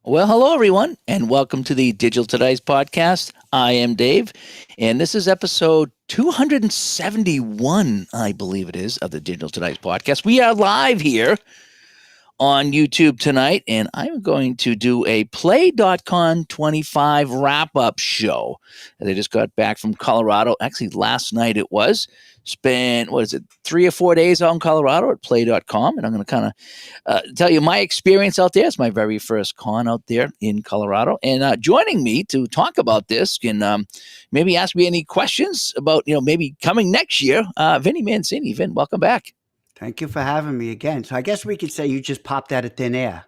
Well, hello, everyone, and welcome to the Digital Today's podcast. I am Dave, and this is episode 271, I believe it is, of the Digital Today's podcast. We are live here on YouTube tonight, and I'm going to do a Plaay.con 25 wrap-up show. They just got back from Colorado. Actually, last night it was. Spent, 3 or 4 days out in Colorado at Plaay.com, and I'm going to kind of tell you my experience out there. It's my very first con out there in Colorado. And joining me to talk about this and maybe ask me any questions about, maybe coming next year, Vinny Mancini. Vin, welcome back. Thank you for having me again. So I guess we could say you just popped out of thin air.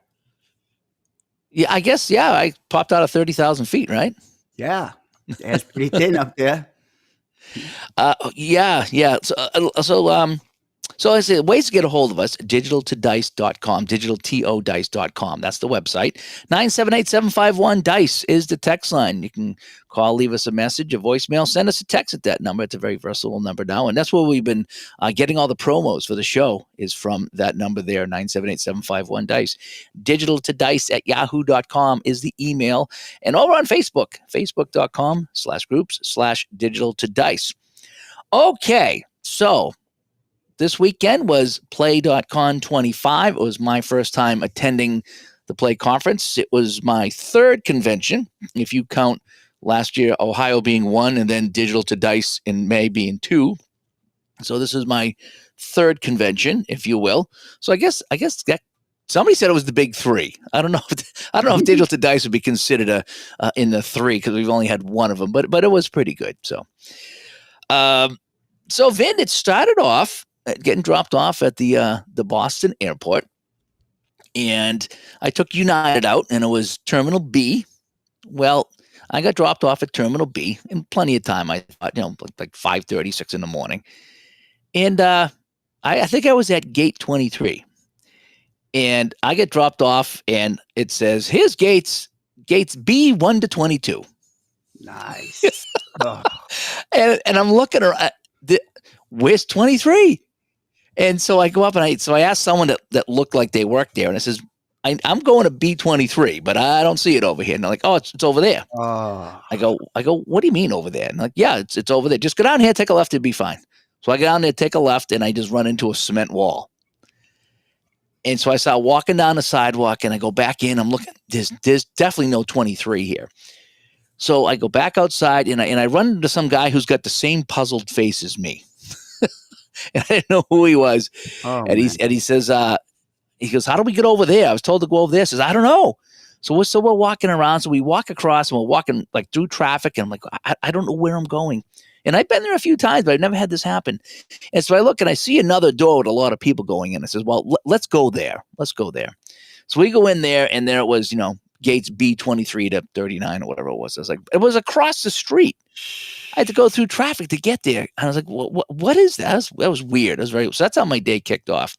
Yeah, I guess, yeah. I popped out of 30,000 feet, right? Yeah. It's pretty thin up there. Yeah. So I said, ways to get a hold of us, digitaltodice.com, digitaltodice.com. That's the website. 978-751-DICE is the text line. You can call, leave us a message, a voicemail, send us a text at that number. It's a very versatile number now. And that's where we've been getting all the promos for the show is from that number there, 978-751-DICE. Digitaltodice at yahoo.com is the email. And over on Facebook, facebook.com/groups/digitaltodice. Okay, so this weekend was Plaay.con 25. It was my first time attending the Play conference. It was my third convention, if you count last year Ohio being 1 and then Digital to Dice in May being 2. So this is my third convention, if you will. So I guess that somebody said it was the big 3. I don't know if Digital to Dice would be considered in the 3 because we've only had one of them, but it was pretty good. So Vin, it started off getting dropped off at the Boston airport, and I took United out, and it was Terminal B. Well, I got dropped off at Terminal B in plenty of time. I thought, like 5:30, 6 in the morning, and I think I was at gate 23, and I get dropped off, and it says here's gates B 1 to 22. Nice. Oh. and I'm looking around. Where's 23? And so I go up and I asked someone that looked like they worked there, and I says, I'm going to B23, but I don't see it over here. And they're like, oh, it's over there. Oh. I go, what do you mean over there? And like, yeah, it's over there. Just go down here, take a left, it'll be fine. So I go down there, take a left, and I just run into a cement wall. And so I start walking down the sidewalk, and I go back in. I'm looking. There's definitely no 23 here. So I go back outside, and I run into some guy who's got the same puzzled face as me. And I didn't know who he was. Oh, and he says, he goes, how do we get over there? I was told to go over there. He says, I don't know. So we're walking around. So we walk across, and we're walking like through traffic. And I'm like, I don't know where I'm going. And I've been there a few times, but I've never had this happen. And so I look and I see another door with a lot of people going in. I says, well, let's go there. Let's go there. So we go in there, and there it was, gates B23 to 39 or whatever it was. I was like, it was across the street. I had to go through traffic to get there. And I was like, what is that? That was weird. So that's how my day kicked off.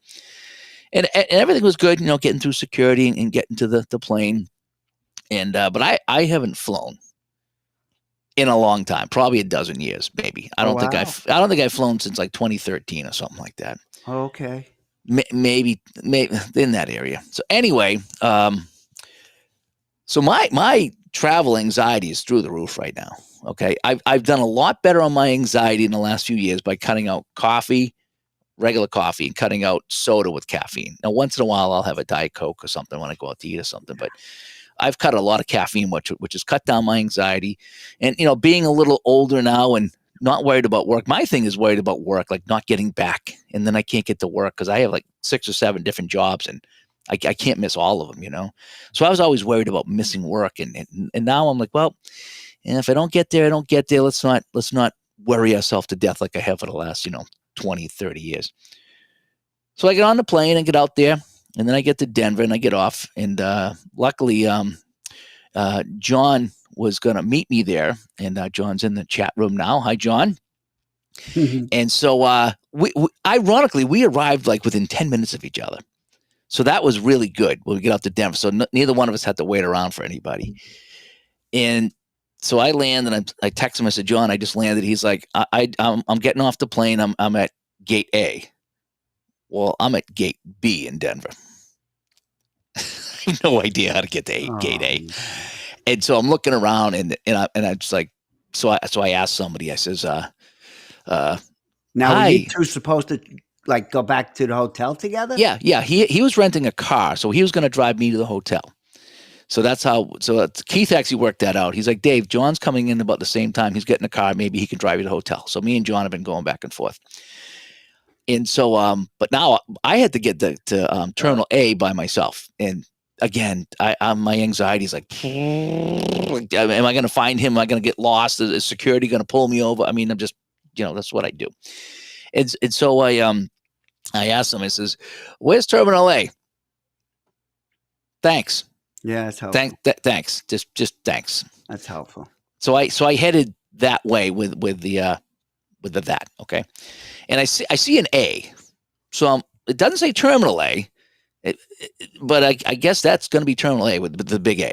And everything was good, getting through security and getting to the plane. And but I haven't flown in a long time, probably a dozen years, maybe. I don't think I've flown since like 2013 or something like that. Okay. Maybe in that area. So anyway, so my travel anxiety is through the roof right now. Okay, I've done a lot better on my anxiety in the last few years by cutting out coffee, regular coffee, and cutting out soda with caffeine. Now, once in a while, I'll have a Diet Coke or something when I go out to eat or something, but I've cut a lot of caffeine, which has cut down my anxiety. And, being a little older now and not worried about work, my thing is worried about work, like not getting back. And then I can't get to work because I have like 6 or 7 different jobs, and I can't miss all of them, So I was always worried about missing work. And now I'm like, well, and if I don't get there, I don't get there. Let's not worry ourselves to death like I have for the last, 20, 30 years. So I get on the plane and get out there, and then I get to Denver and I get off. And luckily, John was going to meet me there, and John's in the chat room now. Hi, John. And so we ironically, we arrived like within 10 minutes of each other. So that was really good when we get out to Denver. So neither one of us had to wait around for anybody. And so I land, and I text him. I said, John, I just landed. He's like, I'm getting off the plane. I'm at gate A. Well, I'm at gate B in Denver. have no idea how to get to gate A. man. And so I'm looking around, and I'm just like, so I asked somebody. I says, Now, were you "Hi." two supposed to like go back to the hotel together? Yeah. He was renting a car, so he was going to drive me to the hotel. So that's how. So Keith actually worked that out. He's like, Dave, John's coming in about the same time. He's getting a car. Maybe he can drive you to the hotel. So me and John have been going back and forth. And so, but now I had to get to Terminal A by myself. And again, my anxiety is like, am I going to find him? Am I going to get lost? Is security going to pull me over? I mean, I'm just, that's what I do. And so I asked him. I says, "Where's Terminal A?" Thanks. Yeah, that's helpful. Thanks. Just thanks. That's helpful. So I headed that way with the that. Okay. And I see an A. So it doesn't say Terminal A, but I guess that's going to be Terminal A with the big A.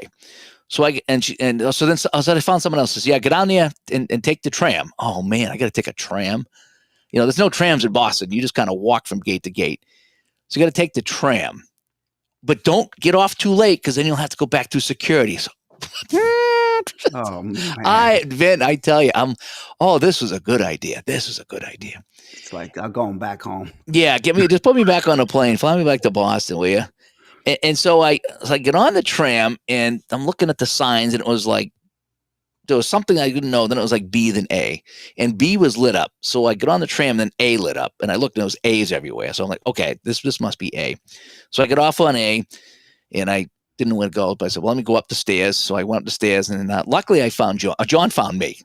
So I found someone else says, "Yeah, get on there and take the tram." Oh man, I got to take a tram. There's no trams in Boston. You just kind of walk from gate to gate. So you got to take the tram, but don't get off too late because then you'll have to go back through security. So, oh man, I tell you, this was a good idea. This was a good idea. It's like I'm going back home. Yeah, just put me back on a plane, fly me back to Boston, will you? And so I get on the tram, and I'm looking at the signs, and it was like there was something I didn't know. Then it was like B, then A, and B was lit up. So I get on the tram, then A lit up, and I looked, and it was A's everywhere. So I'm like, okay, this must be A. So I get off on A, and I didn't know where to go, but I said, well, let me go up the stairs. So I went up the stairs, and luckily I found John. John found me.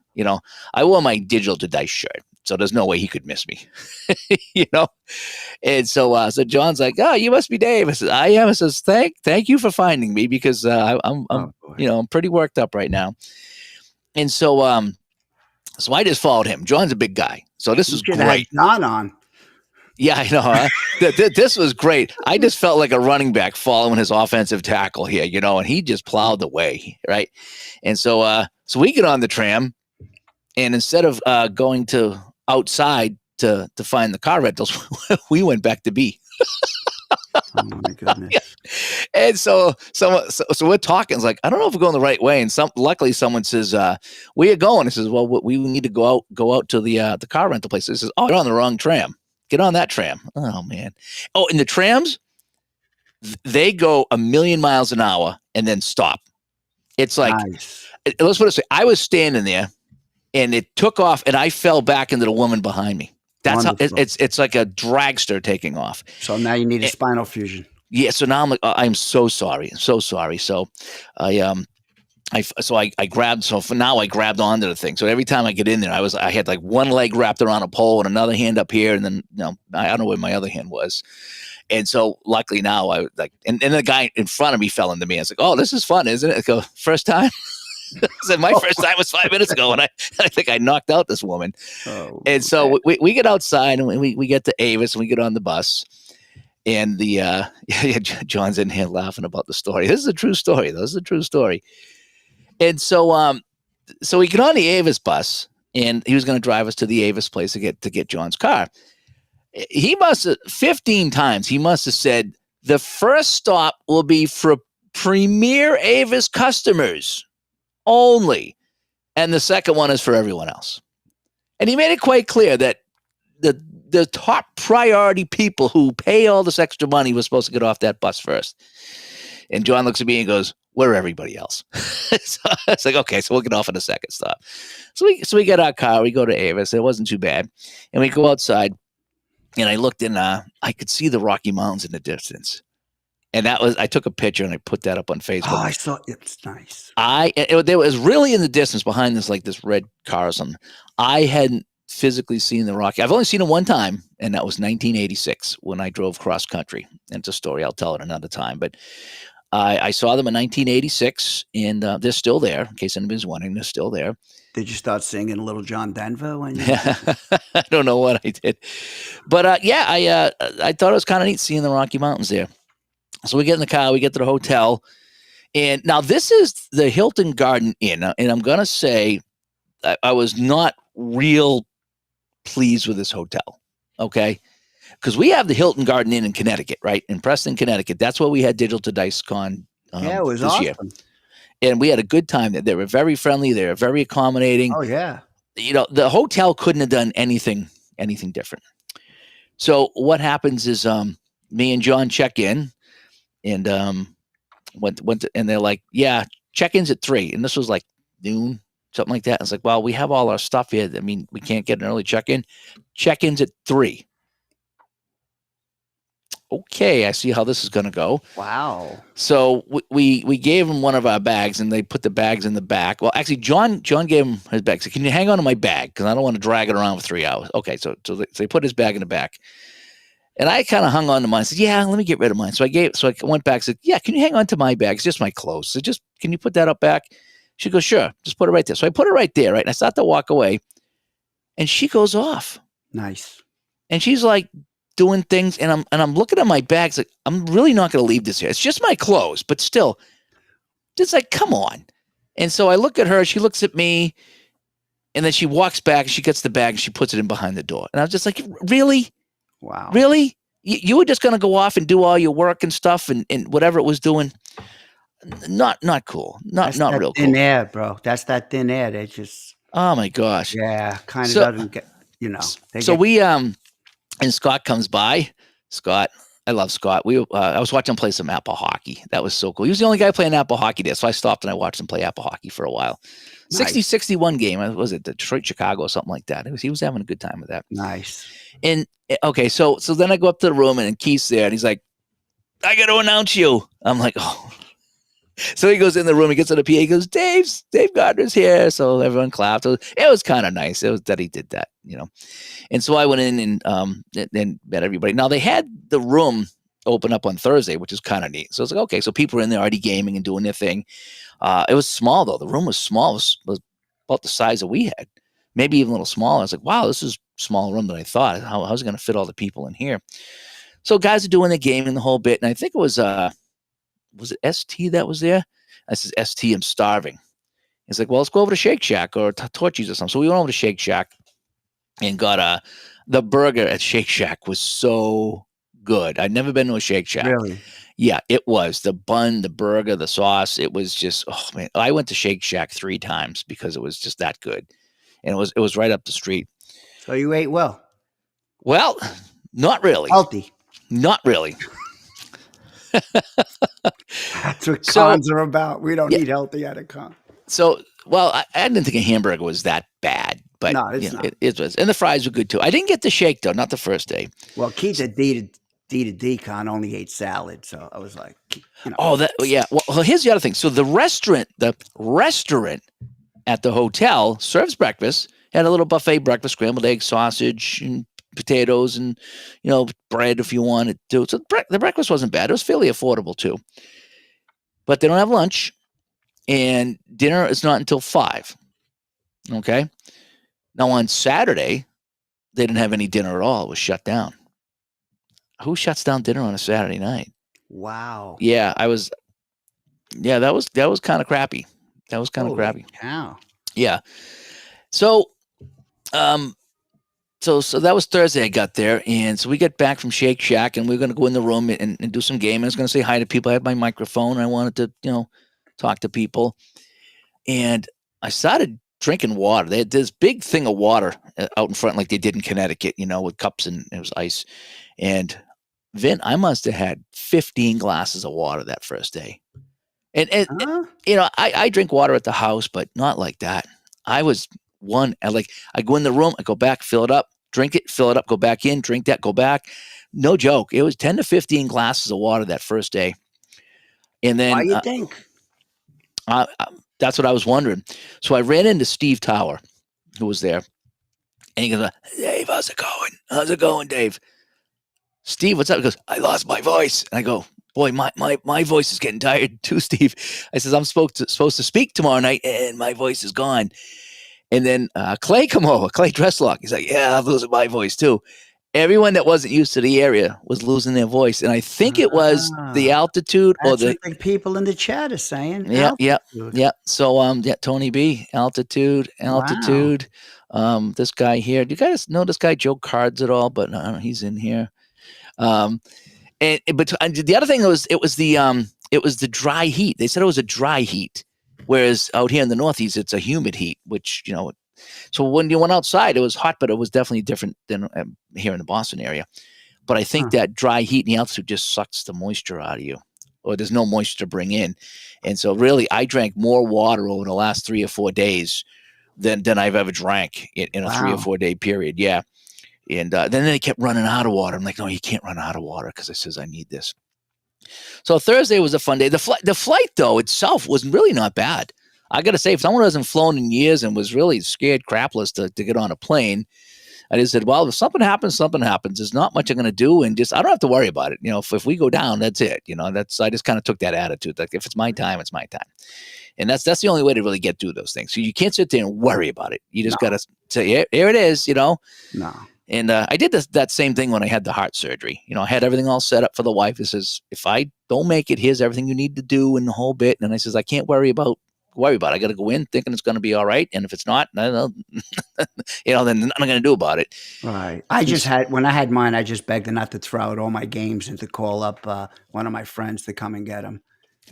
I wore my Digital to Dice shirt, so there's no way he could miss me. And so John's like, "Oh, you must be Dave." I said, "I am." I says, "Thank you for finding me because I'm pretty worked up right now." And so I just followed him. John's a big guy, so this was great. John on. Yeah, I know. Huh? This was great. I just felt like a running back following his offensive tackle here, and he just plowed the way, right? And so we get on the tram, and instead of going to outside to find the car rentals, we went back to B. Oh my goodness! Yeah. And so we're talking. It's like, I don't know if we're going the right way. And luckily someone says, "Where you going?" He says, "Well, we need to go out to the car rental place." He says, "Oh, you're on the wrong tram. Get on that tram." Oh man! Oh, and the trams, they go 1,000,000 miles an hour and then stop. It's like, nice. Let's put it this way. I was standing there, and it took off, and I fell back into the woman behind me. That's wonderful. How it's like a dragster taking off. So now you need a spinal fusion. Yeah. So now I'm like, I'm so sorry. I'm so sorry. So I grabbed. So for now I grabbed onto the thing. So every time I get in there, I had like one leg wrapped around a pole and another hand up here, and then I don't know where my other hand was. And so luckily now I like, and the guy in front of me fell into me. I was like, "Oh, this is fun, isn't it?" I go, "First time." I said, my first time was 5 minutes ago, and I think I knocked out this woman. Oh, and so we get outside, and we get to Avis, and we get on the bus. And John's in here laughing about the story. This is a true story, though. This is a true story. And so we get on the Avis bus, and he was going to drive us to the Avis place to get John's car. He must have 15 times. He must have said, "The first stop will be for premier Avis customers only, and the second one is for everyone else." And he made it quite clear that the top priority people who pay all this extra money was supposed to get off that bus first. And John looks at me and goes, "Where everybody else?" So it's like, okay, so we'll get off at the second stop. So we get our car, we go to Avis. It wasn't too bad, and we go outside, and I looked in. I could see the Rocky Mountains in the distance. And I took a picture and I put that up on Facebook. Oh, I saw it. It's nice. It was really in the distance behind this red car or something. I hadn't physically seen the Rocky. I've only seen it one time, and that was 1986 when I drove cross country. And it's a story. I'll tell it another time. But I saw them in 1986, and they're still there. In case anybody's wondering, they're still there. Did you start singing Little John Denver when you? I don't know what I did. But I thought it was kind of neat seeing the Rocky Mountains there. So we get in the car, we get to the hotel, and now this is the Hilton Garden Inn, and I'm going to say I was not real pleased with this hotel, okay? Because we have the Hilton Garden Inn in Connecticut, right? In Preston, Connecticut. That's where we had Digital to Dice Con Yeah, it was this year, awesome. and we had a good time. They were very friendly. They were very accommodating. Oh yeah. The hotel couldn't have done anything different. So what happens is, me and John check in, and and they're like, yeah, check-in's at 3, and this was like noon, something like that. It's like, well, we have all our stuff here. I mean, we can't get an early check-in. Check-in's at 3. Okay, I see how this is going to go. Wow. So we gave him one of our bags, and they put the bags in the back. Well, actually, John gave him his bag. So can you hang on to my bag, because I don't want to drag it around for 3 hours. Okay, so they put his bag in the back, and I kind of hung on to mine. I said, yeah, let me get rid of mine. So I went back. Said, yeah, can you hang on to my bag? It's just my clothes. So can you put that up back? She goes, sure. Just put it right there. So I put it right there, right, and I start to walk away, and she goes off, Nice. and she's like doing things, and I'm looking at my bags like, I'm really not going to leave this here. It's just my clothes, but still, it's like, come on. And so I look at her, she looks at me, and then she walks back, she gets the bag, and she puts it in behind the door. And I was just like, really? Wow. Really? You were just going to go off and do all your work and stuff, and whatever it was doing? Not cool. Not That's real thin cool. air, bro. That's that thin air. They just, Oh my gosh. yeah, kind of So doesn't get, they so get, we and Scott comes by. Scott, I love Scott. I was watching him play some Apple hockey. That was so cool. He was the only guy playing Apple hockey there, so I stopped and I watched him play Apple hockey for a while. nice. 60-61 game. Was it Detroit, Chicago, or something like that? He was having a good time with that. Nice. And okay, so then I go up to the room, and Keith's there, and he's like, I got to announce you. I'm like, oh. So he goes in the room, he gets on the PA, he goes, Dave Gardner's here. So everyone clapped. It was kind of nice. It was that he did that, And so I went in and met everybody. Now they had the room open up on Thursday, which is kind of neat. So it's like, okay, so people were in there already gaming and doing their thing. It was small though. The room was small. It was about the size that we had, maybe even a little smaller. I was like, wow, this is a smaller room than I thought. How's it going to fit all the people in here? So guys are doing the gaming the whole bit, and I think it was it ST that was there? I says, ST, I'm starving. He's like, well, let's go over to Shake Shack or Torchy's or something. So we went over to Shake Shack and got the burger at Shake Shack was so good. I'd never been to a Shake Shack. Really? Yeah, it was. The bun, the burger, the sauce. It was just, oh man. I went to Shake Shack 3 times because it was just that good. And it was right up the street. So you ate well? Well, not really. Healthy. Not really. That's what cons are about. We don't eat healthy at a con. So, well, I didn't think a hamburger was that bad, but no, it's not. It was. And the fries were good too. I didn't get the shake though, not the first day. Well, Keith at D con only ate salad, so I was like, Oh, yeah. Well, here's the other thing. So the restaurant at the hotel serves breakfast. Had a little buffet breakfast, scrambled eggs, sausage, and potatoes, and bread if you wanted to. So the breakfast wasn't bad. It was fairly affordable too. But they don't have lunch, and dinner is not until 5. Okay. Now on Saturday, they didn't have any dinner at all. It was shut down. Who shuts down dinner on a Saturday night? Wow. Yeah, that was kind of crappy. That was kind of crappy. Cow. Yeah. So, so that was Thursday I got there, and so we get back from Shake Shack, and we are going to go in the room and do some gaming. I was going to say hi to people. I had my microphone, and I wanted to, talk to people. And I started drinking water. They had this big thing of water out in front like they did in Connecticut, with cups, and it was ice. And Vin, I must have had 15 glasses of water that first day. And I drink water at the house, but not like that. I was I go in the room, I go back, fill it up, drink it, fill it up, go back in, drink that, go back. No joke. It was 10 to 15 glasses of water that first day. And then why you think? That's what I was wondering. So I ran into Steve Tower, who was there, and he goes, Dave, how's it going? How's it going, Dave? Steve, what's up? He goes, I lost my voice. And I go, boy, my voice is getting tired too, Steve. I says, I'm supposed to speak tomorrow night, and my voice is gone. And then Clay come over, Clay Dresslock. He's like, yeah, I'm losing my voice too. Everyone that wasn't used to the area was losing their voice. And I think it was the altitude or the people in the chat are saying. Yeah. So, Tony B, altitude. Wow. This guy here. Do you guys know this guy, Joe Cards at all? But no, he's in here. But the other thing was, it was it was the dry heat. They said it was a dry heat, whereas out here in the Northeast, it's a humid heat, which, so when you went outside, it was hot, but it was definitely different than here in the Boston area. But I think that dry heat in the altitude just sucks the moisture out of you, or there's no moisture to bring in. And so really, I drank more water over the last 3 or 4 days than I've ever drank in a 3 or 4 day period. Yeah. And then they kept running out of water. I'm like, no, you can't run out of water, because it says I need this. So Thursday was a fun day. The flight, though, itself was really not bad. I got to say, if someone hasn't flown in years and was really scared crapless to get on a plane, I just said, well, if something happens, something happens. There's not much I'm going to do, and I don't have to worry about it. If we go down, that's it. I just kind of took that attitude. Like, if it's my time, it's my time. And that's the only way to really get through those things. So you can't sit there and worry about it. You just got to say, yeah, here it is, No. And I did that same thing when I had the heart surgery. I had everything all set up for the wife. It says, if I don't make it, here's everything you need to do and the whole bit. And I says, I can't worry about it. I got to go in thinking it's going to be all right. And if it's not, then nothing I'm going to do about it. Right. When I had mine, I just begged her not to throw out all my games and to call up one of my friends to come and get them.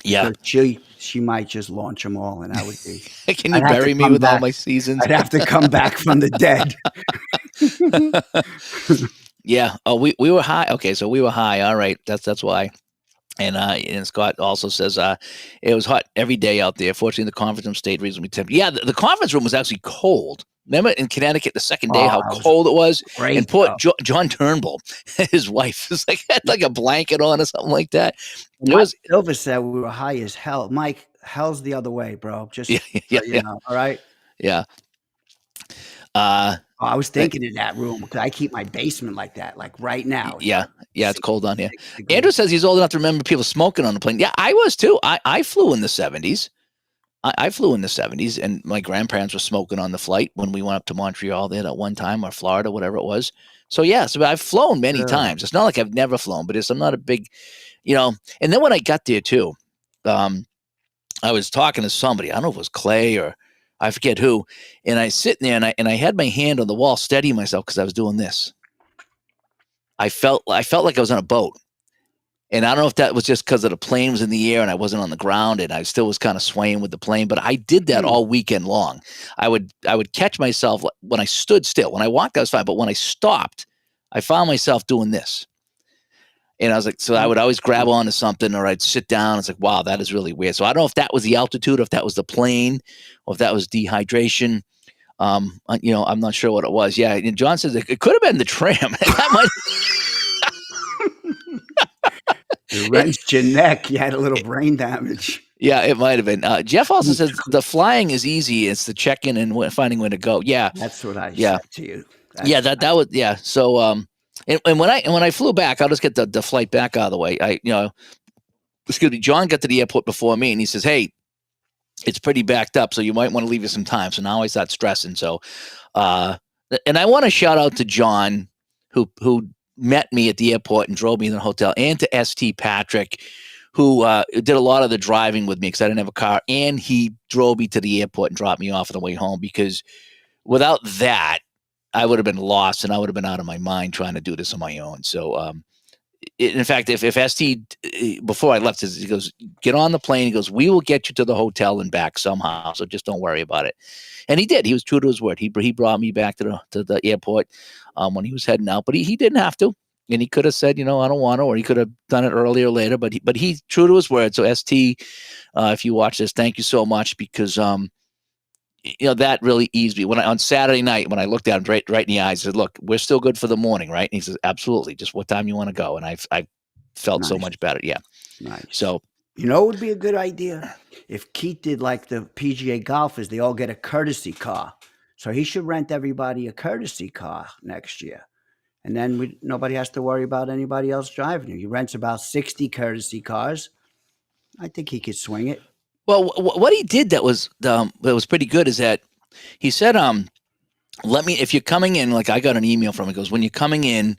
Yeah. She might just launch them all, and I would be. Can you bury me with all my seasons? I'd have to come back from the dead. Yeah. Oh, we were high. Okay, so we were high. All right. That's why. And Scott also says it was hot every day out there. Fortunately, the conference room stayed reasonably temperate. Yeah, the conference room was actually cold. Remember in Connecticut the second day how cold it was? Great, and poor John Turnbull, his wife, was had like a blanket on or something like that. Silver said we were high as hell. Mike, hell's the other way, bro. Just you know, all right? Yeah. I was thinking in that room because I keep my basement like that, like right now. Yeah, it's cold on here. Andrew says he's old enough to remember people smoking on the plane. Yeah, I was too. I flew in the 70s. I flew in the 70s, and my grandparents were smoking on the flight when we went up to Montreal there at one time, or Florida, whatever it was. So, so I've flown many times. It's not like I've never flown, but I'm not a big, And then when I got there too, I was talking to somebody. I don't know if it was Clay or I forget who, and I sit there and I had my hand on the wall, steadying myself because I was doing this. I felt like I was on a boat. And I don't know if that was just because of the plane was in the air and I wasn't on the ground and I still was kind of swaying with the plane, but I did that all weekend long. I would catch myself when I stood still. When I walked, I was fine. But when I stopped, I found myself doing this. And I was like, so I would always grab onto something or I'd sit down. It's like, wow, that is really weird. So I don't know if that was the altitude, or if that was the plane, or if that was dehydration. I'm not sure what it was. Yeah. And John says it could have been the tram. That might You wrenched your neck. You had a little brain damage. Yeah, it might have been. Jeff also says the flying is easy. It's the check-in and finding where to go. Yeah, that's what I said to you. That was So and when I flew back, I'll just get the flight back out of the way. Excuse me. John got to the airport before me, and he says, "Hey, it's pretty backed up, so you might want to leave you some time." So now I start stressing. So, and I want to shout out to John who met me at the airport and drove me to the hotel, and to ST Patrick, who did a lot of the driving with me because I didn't have a car, and he drove me to the airport and dropped me off on the way home, because without that, I would have been lost and I would have been out of my mind trying to do this on my own. So, in fact, if ST, before I left, he goes, get on the plane. He goes, we will get you to the hotel and back somehow. So just don't worry about it. And he did. He was true to his word. He brought me back to the airport when he was heading out, but he didn't have to. And he could have said, I don't want to, or he could have done it earlier or later, but he's true to his word. So ST, if you watch this, thank you so much, because, that really eased me. On Saturday night, when I looked at him right in the eyes, I said, look, we're still good for the morning, right? And he says, absolutely. Just what time you want to go? And I felt so much better. Yeah. Nice. So, it would be a good idea if Keith did like the PGA golfers, they all get a courtesy car. So he should rent everybody a courtesy car next year. And then nobody has to worry about anybody else driving. He rents about 60 courtesy cars. I think he could swing it. Well, what he did that was pretty good is that he said, if you're coming in, like I got an email from him, he goes, when you're coming in,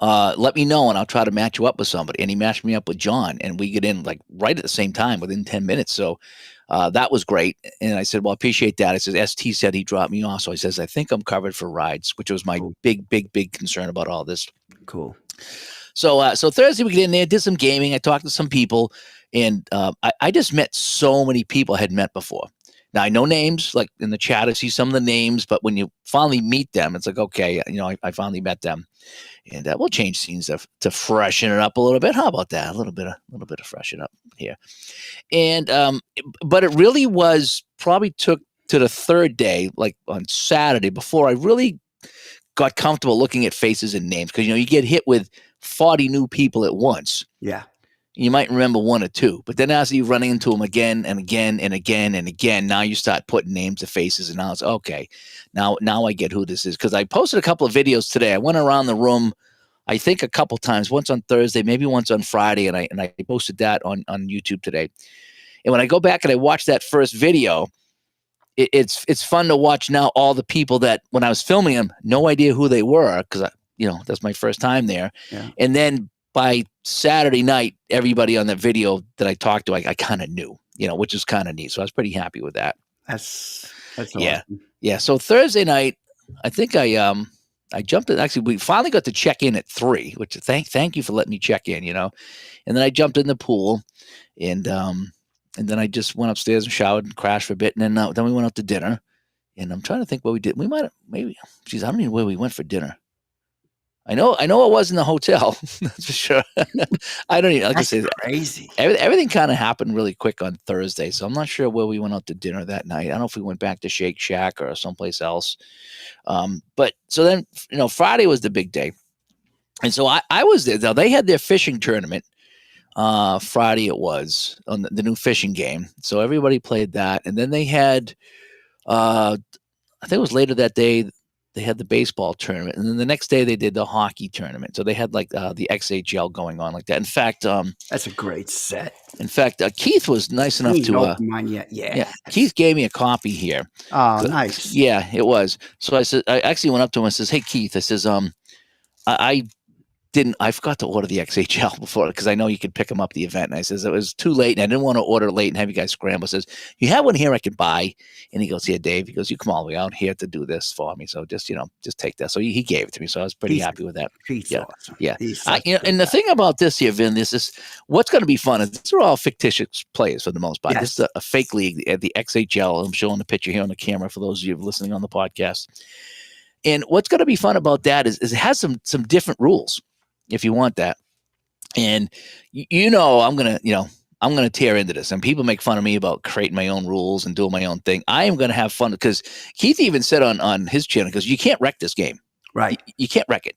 let me know and I'll try to match you up with somebody. And he matched me up with John, and we get in like right at the same time within 10 minutes. So that was great. And I said, well, I appreciate that. I said, ST said he dropped me off. So he says, I think I'm covered for rides, which was my big concern about all this. Cool. So Thursday we get in there, did some gaming. I talked to some people, And I just met so many people I had met before. Now I know names, like in the chat, I see some of the names, but when you finally meet them, it's like, okay, I finally met them, and we'll change scenes to freshen it up a little bit. How about that? A little bit of freshen up here. And but it really was probably took to the third day, like on Saturday, before I really got comfortable looking at faces and names, because you get hit with 40 new people at once. Yeah. You might remember one or two, but then as you're running into them again and again and again and again, now you start putting names to faces, and now it's okay. Now I get who this is, because I posted a couple of videos today. I went around the room, I think a couple times, once on Thursday, maybe once on Friday, and I posted that on YouTube today. And when I go back and I watch that first video, it's fun to watch now all the people that when I was filming them, no idea who they were, because that's my first time there. Yeah. And then by Saturday night, everybody on that video that I talked to, I kind of knew, which is kind of neat. So I was pretty happy with that. That's yeah. awesome. Yeah. So Thursday night, I think I jumped in. Actually, we finally got to check in at 3, which thank you for letting me check in, And then I jumped in the pool, and then I just went upstairs and showered and crashed for a bit. And then we went out to dinner, and I'm trying to think what we did. We might have, maybe, geez, I don't even know where we went for dinner. I know it was in the hotel. That's for sure. I don't even, like That's I say, crazy. Everything kind of happened really quick on Thursday. So I'm not sure where we went out to dinner that night. I don't know if we went back to Shake Shack or someplace else. But so then, Friday was the big day. And so I was there. Now they had their fishing tournament. Friday it was, on the new fishing game. So everybody played that. And then they had, I think it was later that day, they had the baseball tournament. And then the next day they did the hockey tournament. So they had like the XHL going on like that. In fact, that's a great set. In fact, Keith was nice enough to open mine yet. Yeah. Keith gave me a copy here. Oh, nice. Yeah, it was. So I actually went up to him and says, "Hey Keith," I says, I forgot to order the XHL before, because I know you could pick them up at the event. And I says, it was too late, and I didn't want to order late and have you guys scramble. I says, "You have one here I could buy?" And he goes, "Yeah, Dave." He goes, "You come all the way out here to do this for me. So just take that." So he gave it to me. So I was pretty happy with that. He's awesome. Yeah. And the thing about this here, Vin, this is what's going to be fun is these are all fictitious players for the most part. Yes. This is a fake league, the XHL. I'm showing the picture here on the camera for those of you listening on the podcast. And what's going to be fun about that is it has some different rules, if you want that. And I'm gonna tear into this, and people make fun of me about creating my own rules and doing my own thing. I am gonna have fun, because Keith even said on his channel, because you can't wreck this game. Right. You can't wreck it,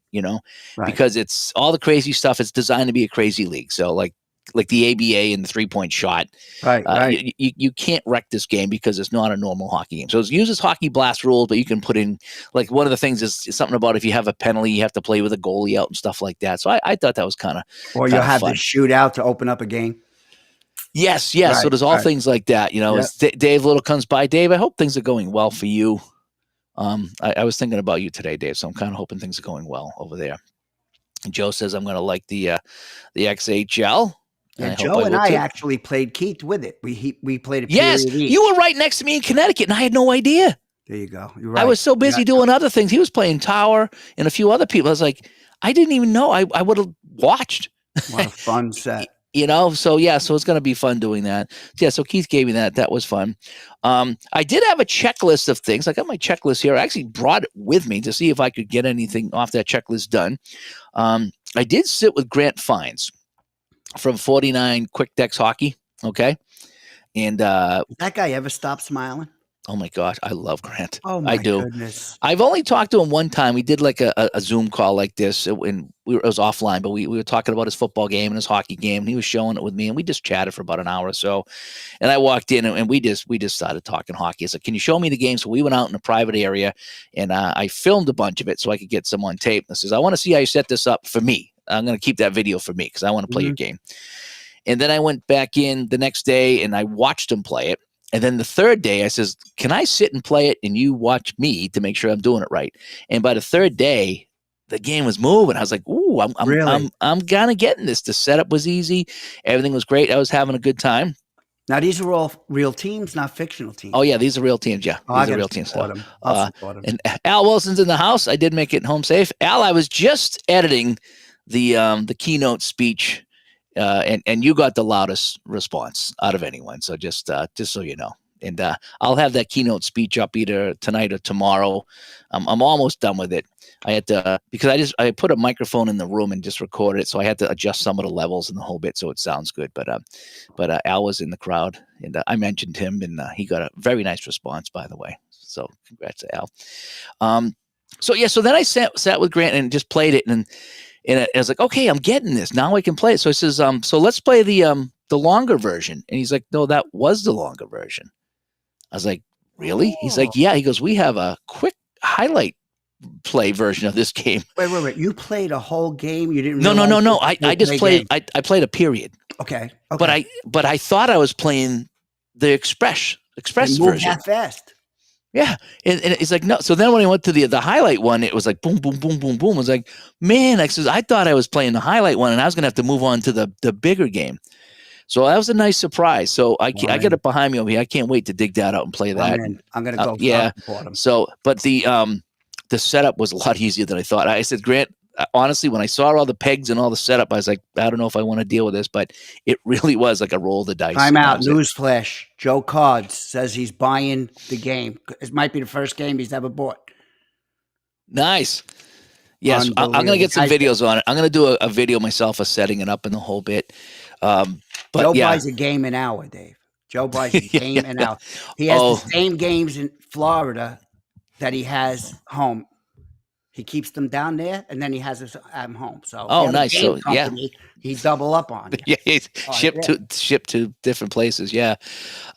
right. Because it's all the crazy stuff. It's designed to be a crazy league. So like the ABA and the 3-point shot. Right. You can't wreck this game because it's not a normal hockey game. So it uses hockey blast rules, but you can put in, like, one of the things is something about if you have a penalty, you have to play with a goalie out and stuff like that. So I thought that was kind of, or you'll have the shootout to open up a game. Yes. Right, so there's all things like that, As Dave Little comes by. Dave, I hope things are going well for you. I was thinking about you today, Dave, so I'm kind of hoping things are going well over there. And Joe says I'm going to like the XHL. Yeah, Joe and I actually played Keith with it. We played a period. Yes, you were right next to me in Connecticut, and I had no idea. There you go. You're right. I was so busy doing other things. He was playing Tower and a few other people. I was like, I didn't even know. I would have watched. What a fun set. So it's going to be fun doing that. Yeah, so Keith gave me that. That was fun. I did have a checklist of things. I got my checklist here. I actually brought it with me to see if I could get anything off that checklist done. I did sit with Grant Fines from 49 Quick Decks Hockey. Okay. And that guy ever stop smiling? Oh my gosh, I love Grant. Oh my I do. Goodness. I've only talked to him one time. We did like a Zoom call like this, and it was offline, but we were talking about his football game and his hockey game, and he was showing it with me, and we just chatted for about an hour or so. And I walked in, and we just started talking hockey. I said, "Can you show me the game?" So we went out in a private area, and I filmed a bunch of it so I could get some on tape. And I says, "I want to see how you set this up for me. I'm going to keep that video for me because I want to play your game." And then I went back in the next day, and I watched him play it. And then the third day, I says, "Can I sit and play it and you watch me to make sure I'm doing it right?" And by the third day, the game was moving. I was like, "Ooh, I'm kind of getting this." The setup was easy. Everything was great. I was having a good time. Now, these are all real teams, not fictional teams. Oh, yeah, these are real teams. Yeah, these are real teams. I'll support them. And Al Wilson's in the house. I did make it home safe. Al, I was just editing the Keynote speech and you got the loudest response out of anyone. So just so you know. And I'll have that keynote speech up either tonight or tomorrow. I'm almost done with it. I had to because I put a microphone in the room and just recorded it, so I had to adjust some of the levels and the whole bit so it sounds good. But Al was in the crowd, and I mentioned him, and he got a very nice response, by the way. So congrats to Al. So then I sat with Grant and just played it, and I was like, okay, I'm getting this now. I can play it. So he says, so let's play the longer version, and he's like, no, that was the longer version. I was like, really? He's like, yeah. He goes, we have a quick highlight play version of this game. Wait. You played a whole game? You didn't? No. I just played. I played a period. Okay. But I thought I was playing the express version. That fast. Yeah, and it's like no. So then when I went to the highlight one, it was like boom, boom, boom, boom, boom. I was like, man, I thought I was playing the highlight one, and I was gonna have to move on to the bigger game. So that was a nice surprise. So I got it behind me over here. I can't wait to dig that out and play that. I'm gonna go. Yeah. So, but the setup was a lot easier than I thought. I said, Grant, honestly, when I saw all the pegs and all the setup, I was like, I don't know if I want to deal with this, but it really was like a roll of the dice. Time out. Newsflash. Joe Cards says he's buying the game. It might be the first game he's ever bought. Nice. Yes, I'm going to get some videos on it. I'm going to do a video myself of setting it up and the whole bit. But Joe buys a game an hour, Dave. Joe buys a game an hour. He has the same games in Florida that he has home. He keeps them down there, and then he has us at home. So, nice. So, company, he double up on. Yeah, shipped to different places. Yeah,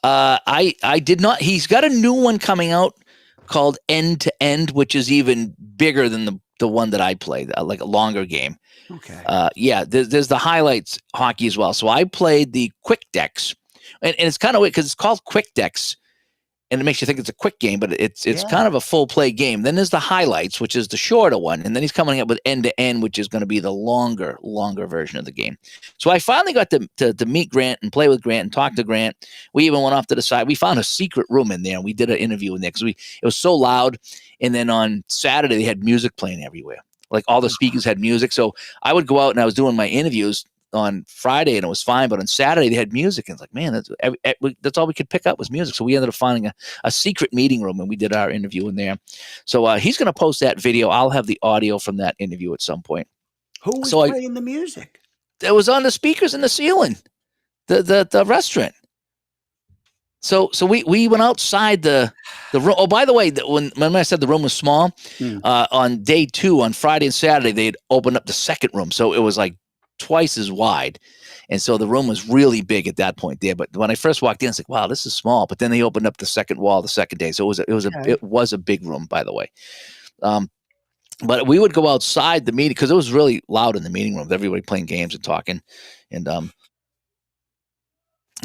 I did not. He's got a new one coming out called End to End, which is even bigger than the one that I played, like a longer game. Okay. There's the highlights hockey as well. So I played the quick decks, and it's kind of weird because it's called quick decks, and it makes you think it's a quick game, but it's kind of a full play game. Then there's the highlights, which is the shorter one, and then he's coming up with End to End, which is going to be the longer version of the game. So I finally got to meet Grant and play with Grant and talk to Grant. We even went off to the side. We found a secret room in there, and we did an interview in there because it was so loud. And then on Saturday they had music playing everywhere. Like all the speakers had music. So I would go out and I was doing my interviews on Friday and it was fine. But on Saturday they had music. And it's like, man, that's all we could pick up was music. So we ended up finding a secret meeting room and we did our interview in there. So he's going to post that video. I'll have the audio from that interview at some point. Who was playing the music? It was on the speakers in the ceiling, the restaurant. So we went outside the room. Oh, by the way, when I said the room was small, on day 2, on Friday and Saturday, they'd opened up the second room. So it was like twice as wide. And so the room was really big at that point there. But when I first walked in, it's like, wow, this is small. But then they opened up the second wall the second day. So it was a big room, by the way. But we would go outside the meeting because it was really loud in the meeting room with everybody playing games and talking. And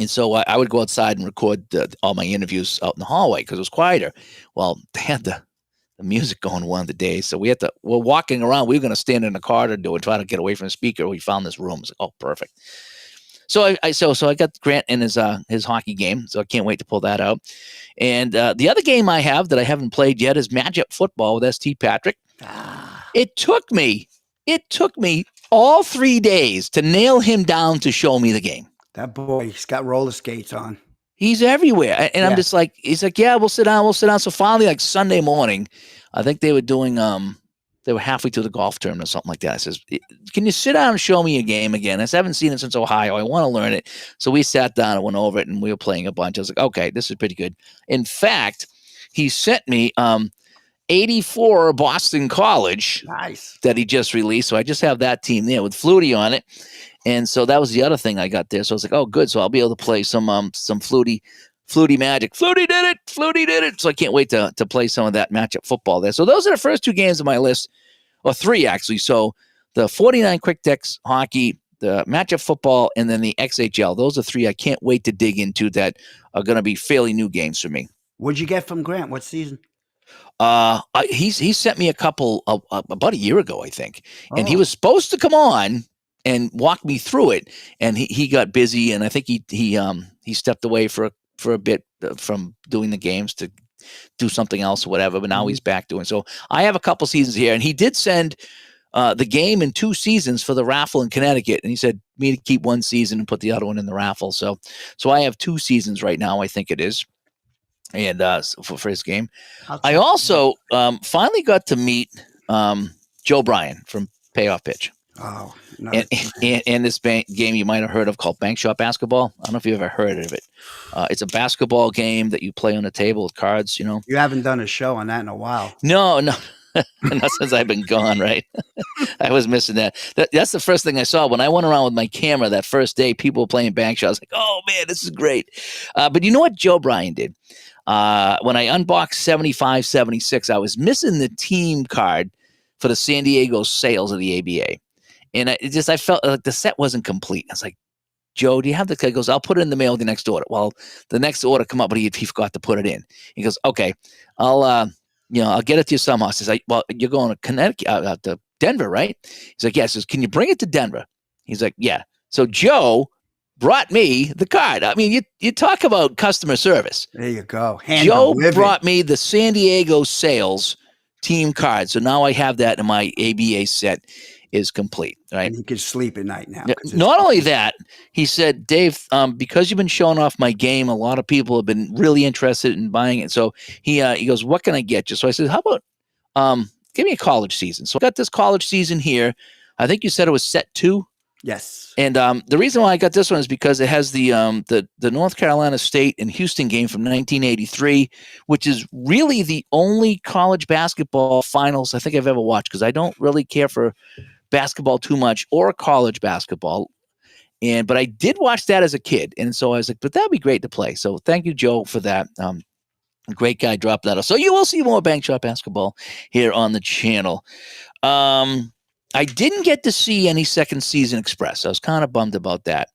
so I would go outside and record all my interviews out in the hallway because it was quieter. Well, they had the music going one of the days. So we're walking around. We were going to stand in the corridor and try to get away from the speaker. We found this room. It's like, oh, perfect. So I got Grant in his hockey game. So I can't wait to pull that out. And the other game I have that I haven't played yet is Matchup Football with St. Patrick. It took me all 3 days to nail him down to show me the game. That boy, he's got roller skates on. He's everywhere. And I'm just like, he's like, yeah, we'll sit down. So finally, like Sunday morning, I think they were doing, they were halfway through the golf tournament or something like that. I says, can you sit down and show me a game again? I haven't seen it since Ohio. I want to learn it. So we sat down and went over it and we were playing a bunch. I was like, okay, this is pretty good. In fact, he sent me 84 Boston College. Nice. That he just released. So I just have that team there with Flutie on it. And so that was the other thing I got there. So I was like, oh, good. So I'll be able to play some Flutie magic. Flutie did it. So I can't wait to play some of that Matchup Football there. So those are the first 2 games on my list, or 3 actually. So the 49 Quick Decks hockey, the Matchup Football, and then the XHL. Those are 3 I can't wait to dig into that are going to be fairly new games for me. What'd you get from Grant? What season? He sent me a couple about a year ago, I think. And he was supposed to come on and walk me through it, and he got busy, and I think he stepped away for a bit from doing the games to do something else or whatever. But now he's back doing. So I have a couple seasons here, and he did send the game in 2 seasons for the raffle in Connecticut, and he said me to keep 1 season and put the other one in the raffle. So I have 2 seasons right now, I think it is, and for his game. I also finally got to meet Joe Bryan from Payoff Pitch. Oh, and this game you might have heard of called Bank Shot Basketball. I don't know if you've ever heard of it. It's a basketball game that you play on a table with cards. You haven't done a show on that in a while. No, not since I've been gone. Right, I was missing that. That's the first thing I saw when I went around with my camera that first day. People were playing Bank Shot. I was like, oh man, this is great. But you know what Joe Bryan did? When I unboxed 75, 76, I was missing the team card for the San Diego sales of the ABA. And I felt like the set wasn't complete. I was like, Joe, do you have the card? He goes, I'll put it in the mail with the next order. Well, the next order come up, but he forgot to put it in. He goes, okay, I'll get it to you somehow. I says, well, you're going to Connecticut, to Denver, right? He's like, yeah. He says, can you bring it to Denver? He's like, yeah. So Joe brought me the card. I mean, you talk about customer service. There you go. Joe brought me the San Diego sales team card. So now I have that in my ABA set is complete, right? And you can sleep at night now. Not only that, he said, Dave, because you've been showing off my game, a lot of people have been really interested in buying it. So he goes, what can I get you? So I said, how about give me a college season? So I got this college season here. I think you said it was set 2. Yes. And the reason why I got this one is because it has the North Carolina State and Houston game from 1983, which is really the only college basketball finals I think I've ever watched, because I don't really care for basketball too much or college basketball. But I did watch that as a kid. And so I was like, but that'd be great to play. So thank you, Joe, for that. Great guy dropped that off. So you will see more Bank Shot Basketball here on the channel. I didn't get to see any second season Express. I was kind of bummed about that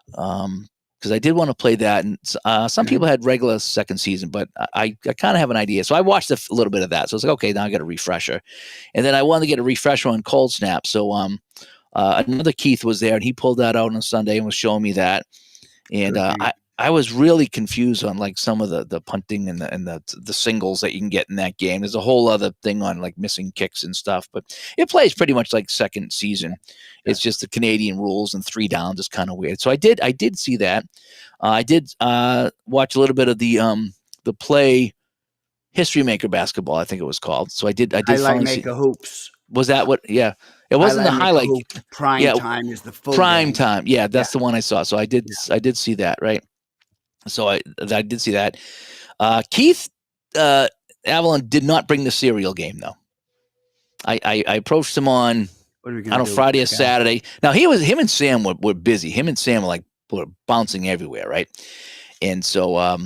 because I did want to play that. And some people had regular second season, but I kind of have an idea. So I watched a little bit of that. So I was like, okay, now I got a refresher. And then I wanted to get a refresher on Cold Snap. So another Keith was there, and he pulled that out on Sunday and was showing me that. And I was really confused on like some of the punting and the singles that you can get in that game. There's a whole other thing on like missing kicks and stuff, but it plays pretty much like second season. It's just the Canadian rules, and 3 downs is kind of weird. So I did see that. I did watch a little bit of the Play History Maker basketball, I think it was called. So I did Highlight Maker Hoops. Was that what? Yeah. It wasn't the highlight. Prime time is the full prime game. Time. Yeah, that's the one I saw. So I did see that, right? So I did see that. Keith Avalon did not bring the cereal game though. I approached him on Friday or Saturday. Now him and Sam were busy. Him and Sam were bouncing everywhere, right? And so I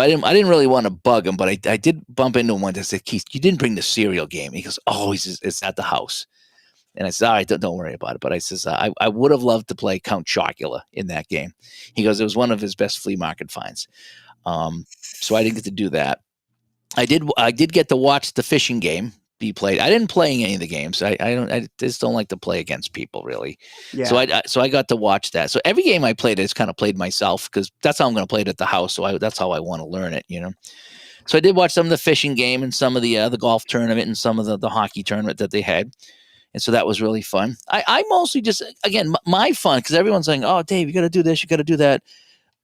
didn't really want to bug him, but I did bump into him once. I said, Keith, you didn't bring the cereal game. He goes, oh, it's at the house. And I said, all right, don't worry about it. But I says, I would have loved to play Count Chocula in that game. He goes, it was one of his best flea market finds. So I didn't get to do that. I did get to watch the fishing game be played. I didn't play any of the games. I just don't like to play against people really. Yeah. So I got to watch that. So every game I played, I just kind of played myself because that's how I'm going to play it at the house. So that's how I want to learn it, So I did watch some of the fishing game and some of the golf tournament and some of the hockey tournament that they had. And so that was really fun. I mostly just, again, my fun, because everyone's saying, oh, Dave, you got to do this, you got to do that.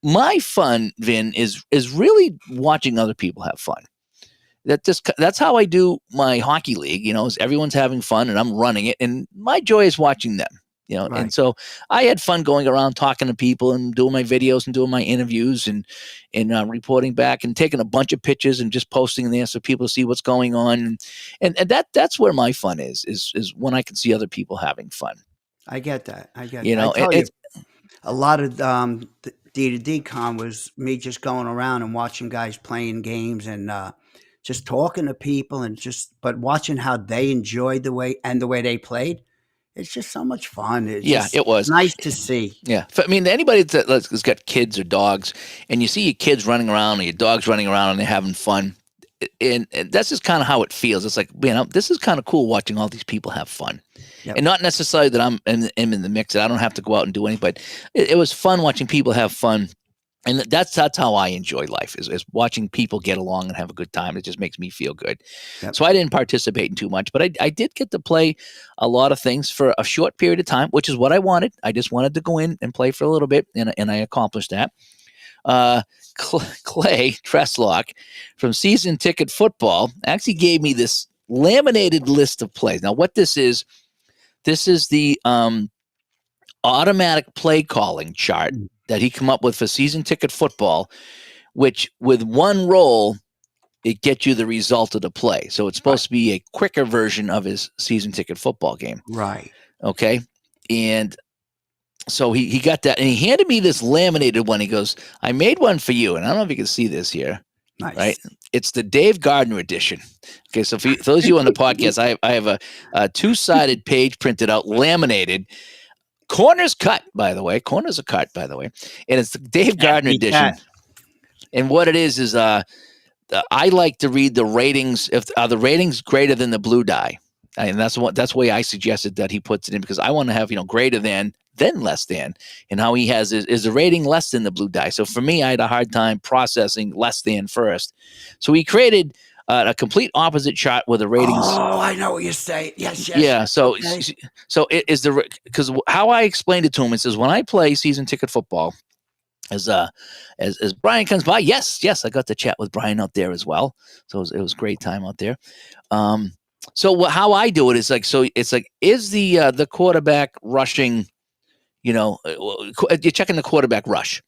My fun, Vin, is really watching other people have fun. That's how I do my hockey league, is everyone's having fun and I'm running it. And my joy is watching them, Right. And so I had fun going around talking to people and doing my videos and doing my interviews and reporting back and taking a bunch of pictures and just posting there so people see what's going on. And that's where my fun is when I can see other people having fun. I get that. I tell you, a lot of the D2D con was me just going around and watching guys playing games and just talking to people but watching how they enjoyed the way they played. It's just so much fun. It was nice to see. Yeah. I mean, anybody that's got kids or dogs and you see your kids running around or your dogs running around and they're having fun. And that's just kind of how it feels. It's like, this is kind of cool watching all these people have fun. Yep. And not necessarily that I'm in the mix. I don't have to go out and do anything, but it was fun watching people have fun And that's how I enjoy life is watching people get along and have a good time. It just makes me feel good. Yep. So I didn't participate in too much, but I did get to play a lot of things for a short period of time, which is what I wanted. I just wanted to go in and play for a little bit, and I accomplished that. Clay Treslock from Season Ticket Football actually gave me this laminated list of plays. Now, what this is the automatic play calling chart that he come up with for Season Ticket Football, which with one roll, it gets you the result of the play. So it's supposed to be a quicker version of his Season Ticket Football game. Right. Okay. And so he got that, and he handed me this laminated one. He goes, I made one for you. And I don't know if you can see this here. Nice. Right. It's the Dave Gardner edition. Okay. So for those of you on the podcast, I have a two-sided page printed out, laminated. Corners cut, by the way. Corners are cut, by the way. And it's the Dave Gardner edition. And what it is I like to read the ratings. If are the ratings greater than the blue die, and that's the way I suggested that he puts it in, because I want to have greater than, then less than, and how he has is the rating less than the blue die. So for me, I had a hard time processing less than first. So he created a complete opposite chart with the ratings. Oh, I know what you're saying. Yes. Yeah. So it is because how I explained it to him, it says when I play Season Ticket Football, as Brian comes by, yes, I got to chat with Brian out there as well. So it was a great time out there. So how I do it is is the quarterback rushing? You're checking the quarterback rush.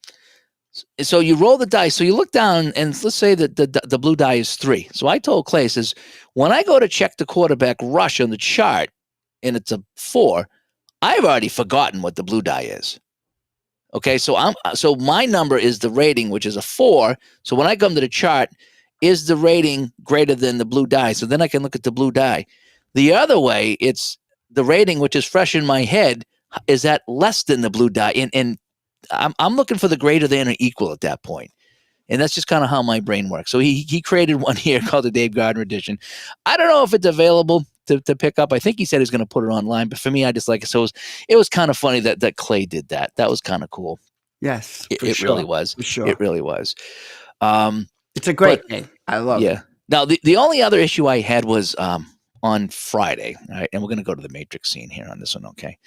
So you roll the dice. So you look down, and let's say that the blue die is 3. So I told Clay, says, when I go to check the quarterback rush on the chart, and it's a 4, I've already forgotten what the blue die is. Okay, so my number is the rating, which is a 4. So when I come to the chart, is the rating greater than the blue die? So then I can look at the blue die. The other way, it's the rating, which is fresh in my head, is that less than the blue die, and I'm looking for the greater than or equal at that point. And that's just kind of how my brain works. So he created one here called the Dave Gardner edition. I don't know if it's available to pick up. I think he said he's going to put it online, but for me, I just like it. So it was kind of funny that Clay did that. That was kind of cool. Yes, it really was. For sure. It really was. It's a great game. I love it. Now, the only other issue I had was on Friday, all right, and we're going to go to the Matrix scene here on this one, okay?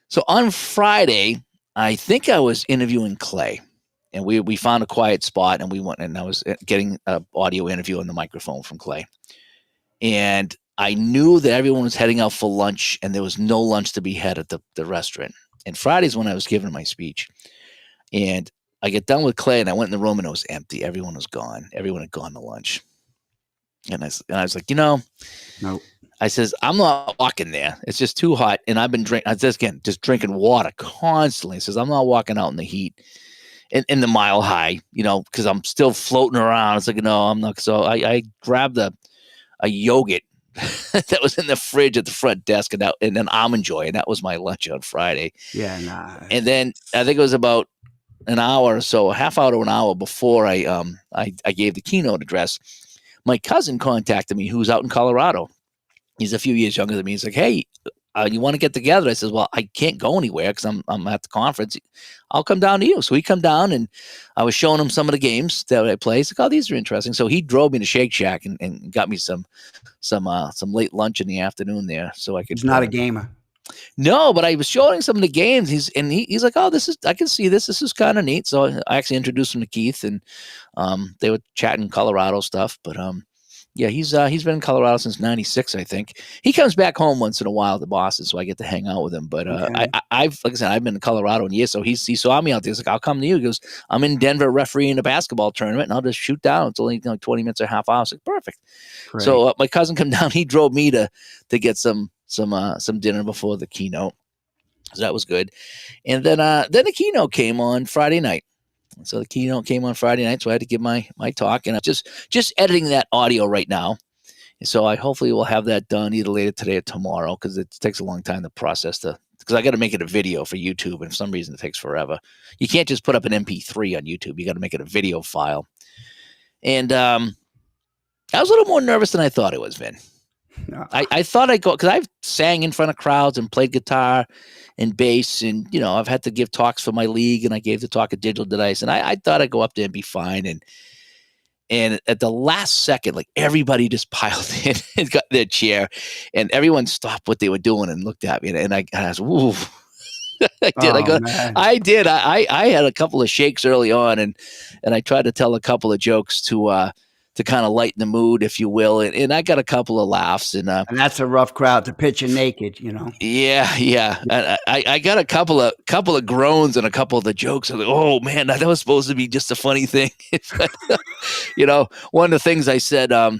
So on Friday, I think I was interviewing Clay, and we found a quiet spot, and we went, and I was getting an audio interview on the microphone from Clay. And I knew that everyone was heading out for lunch, and there was no lunch to be had at the restaurant. And Friday's when I was giving my speech. And I get done with Clay, and I went in the room, and it was empty. Everyone was gone. Everyone had gone to lunch. And I was like, Nope. I says, I'm not walking there. It's just too hot. And I've been just drinking water constantly. He says, I'm not walking out in the heat in the mile high, because I'm still floating around. It's like, no, I'm not. So I grabbed a yogurt that was in the fridge at the front desk and an Almond Joy. And that was my lunch on Friday. Yeah, nah. And then I think it was about an hour or so, a half hour to an hour before I gave the keynote address. My cousin contacted me, who's out in Colorado. He's a few years younger than me. He's like, hey, you want to get together? I says, well, I can't go anywhere because I'm at the conference. I'll come down to you. So he come down, and I was showing him some of the games that I play. He's like, oh, these are interesting. So he drove me to Shake Shack and got me some late lunch in the afternoon there. So I could. He's not a gamer. No, but I was showing some of the games. He's like, oh, I can see this. This is kind of neat. So I actually introduced him to Keith, and they were chatting Colorado stuff. But yeah, he's been in Colorado since '96, I think. He comes back home once in a while to Boston, so I get to hang out with him. But Okay. I've like I said, I've been in Colorado in years, so he saw me out there. He's like, I'll come to you. He goes, I'm in Denver refereeing a basketball tournament, and I'll just shoot down. It's only 20 minutes or half hour. I was like, perfect. Great. So my cousin come down. He drove me to get some dinner before the keynote. So that was good. And then the keynote came on Friday night. So the keynote came on Friday night, so I had to give my talk, and I'm just editing that audio right now. And so I hopefully will have that done either later today or tomorrow, because it takes a long time to process because I got to make it a video for YouTube, and for some reason it takes forever. You can't just put up an MP3 on YouTube. You got to make it a video file. And I was a little more nervous than I thought it was, Vin. No. I thought I'd go because I've sang in front of crowds and played guitar and bass, and I've had to give talks for my league, and I gave the talk at Digital Dice, and I thought I'd go up there and be fine, and at the last second, like everybody just piled in and got their chair, and everyone stopped what they were doing and looked at me, and I was, ooh. I did. Oh man. I did. I had a couple of shakes early on, and I tried to tell a couple of jokes to kind of lighten the mood, if you will, and I got a couple of laughs, and And that's a rough crowd to pitch you naked, yeah. And I got a couple of groans and a couple of the jokes. I was like, oh man, that was supposed to be just a funny thing. One of the things I said, so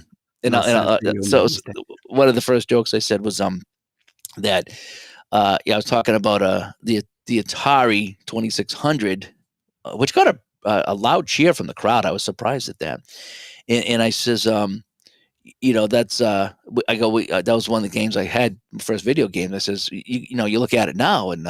one of the first jokes I said was that. I was talking about the Atari 2600, which got a loud cheer from the crowd. I was surprised at that, and I says, that's I go, that was one of the games I had, first video game. I says, you look at it now, and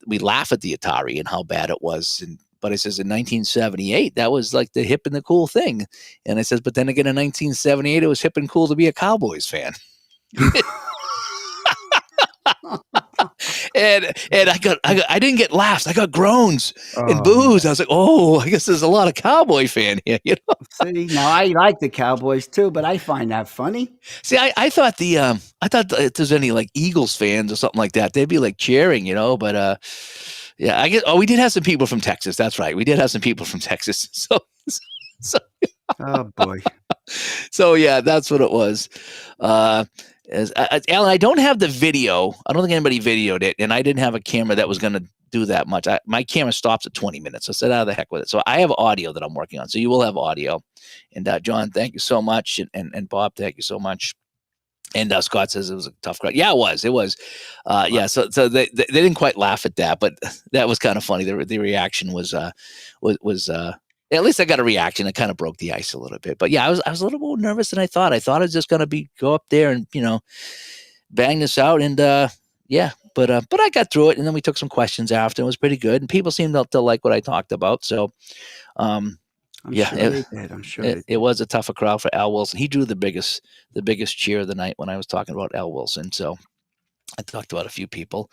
we laugh at the Atari and how bad it was, but I says in 1978 that was like the hip and the cool thing, and I says, but then again in 1978 it was hip and cool to be a Cowboys fan. and I didn't get laughs. I got groans and boos. I was like, oh, I guess there's a lot of Cowboy fan here. See, now I like the Cowboys too, but I find that funny. See, I thought if there's any like Eagles fans or something like that, they'd be like cheering, But yeah, I guess. Oh, we did have some people from Texas. That's right. We did have some people from Texas. So. Oh boy. So yeah, that's what it was. Alan, I don't have the video. I don't think anybody videoed it, and I didn't have a camera that was going to do that much. My camera stops at 20 minutes. So I said, out of the heck with it. So I have audio that I'm working on. So you will have audio. And John, thank you so much. And Bob, thank you so much. And Scott says it was a tough crowd. Yeah, it was. It was. Yeah. So they didn't quite laugh at that, but that was kind of funny. The reaction was at least I got a reaction. It kind of broke the ice a little bit. But yeah, I was a little more nervous than I thought. I thought I was just going to go up there and, bang this out. And yeah, but I got through it. And then we took some questions after. It was pretty good. And people seemed to like what I talked about. So I'm sure it was a tougher crowd for Al Wilson. He drew the biggest cheer of the night when I was talking about Al Wilson. So I talked about a few people.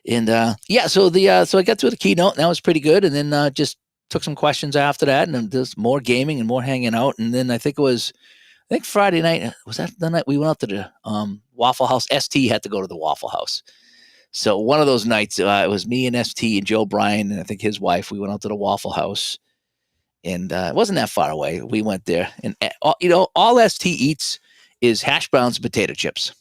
And so I got through the keynote, and that was pretty good. And then just took some questions after that, and then there's more gaming and more hanging out. And then I think Friday night, was that the night we went out to the Waffle House? ST had to go to the Waffle House. So one of those nights, it was me and ST and Joe Bryan, and I think his wife, we went out to the Waffle House, and it wasn't that far away. We went there, and all ST eats is hash browns and potato chips.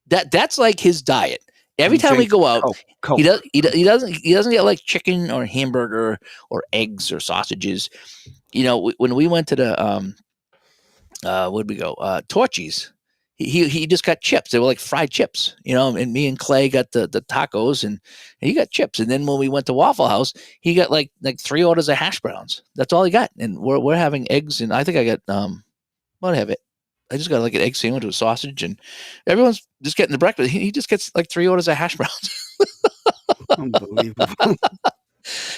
That's like his diet. Every time we go out, Coke. He doesn't get like chicken or hamburger or eggs or sausages. When we went to the where'd we go? Torchy's. He just got chips. They were like fried chips, and me and Clay got the tacos, and he got chips. And then when we went to Waffle House, he got like 3 orders of hash browns. That's all he got. And we're having eggs, and I think I got what have it? I just got like an egg sandwich with sausage, and everyone's just getting the breakfast. He just gets like 3 orders of hash browns. Unbelievable.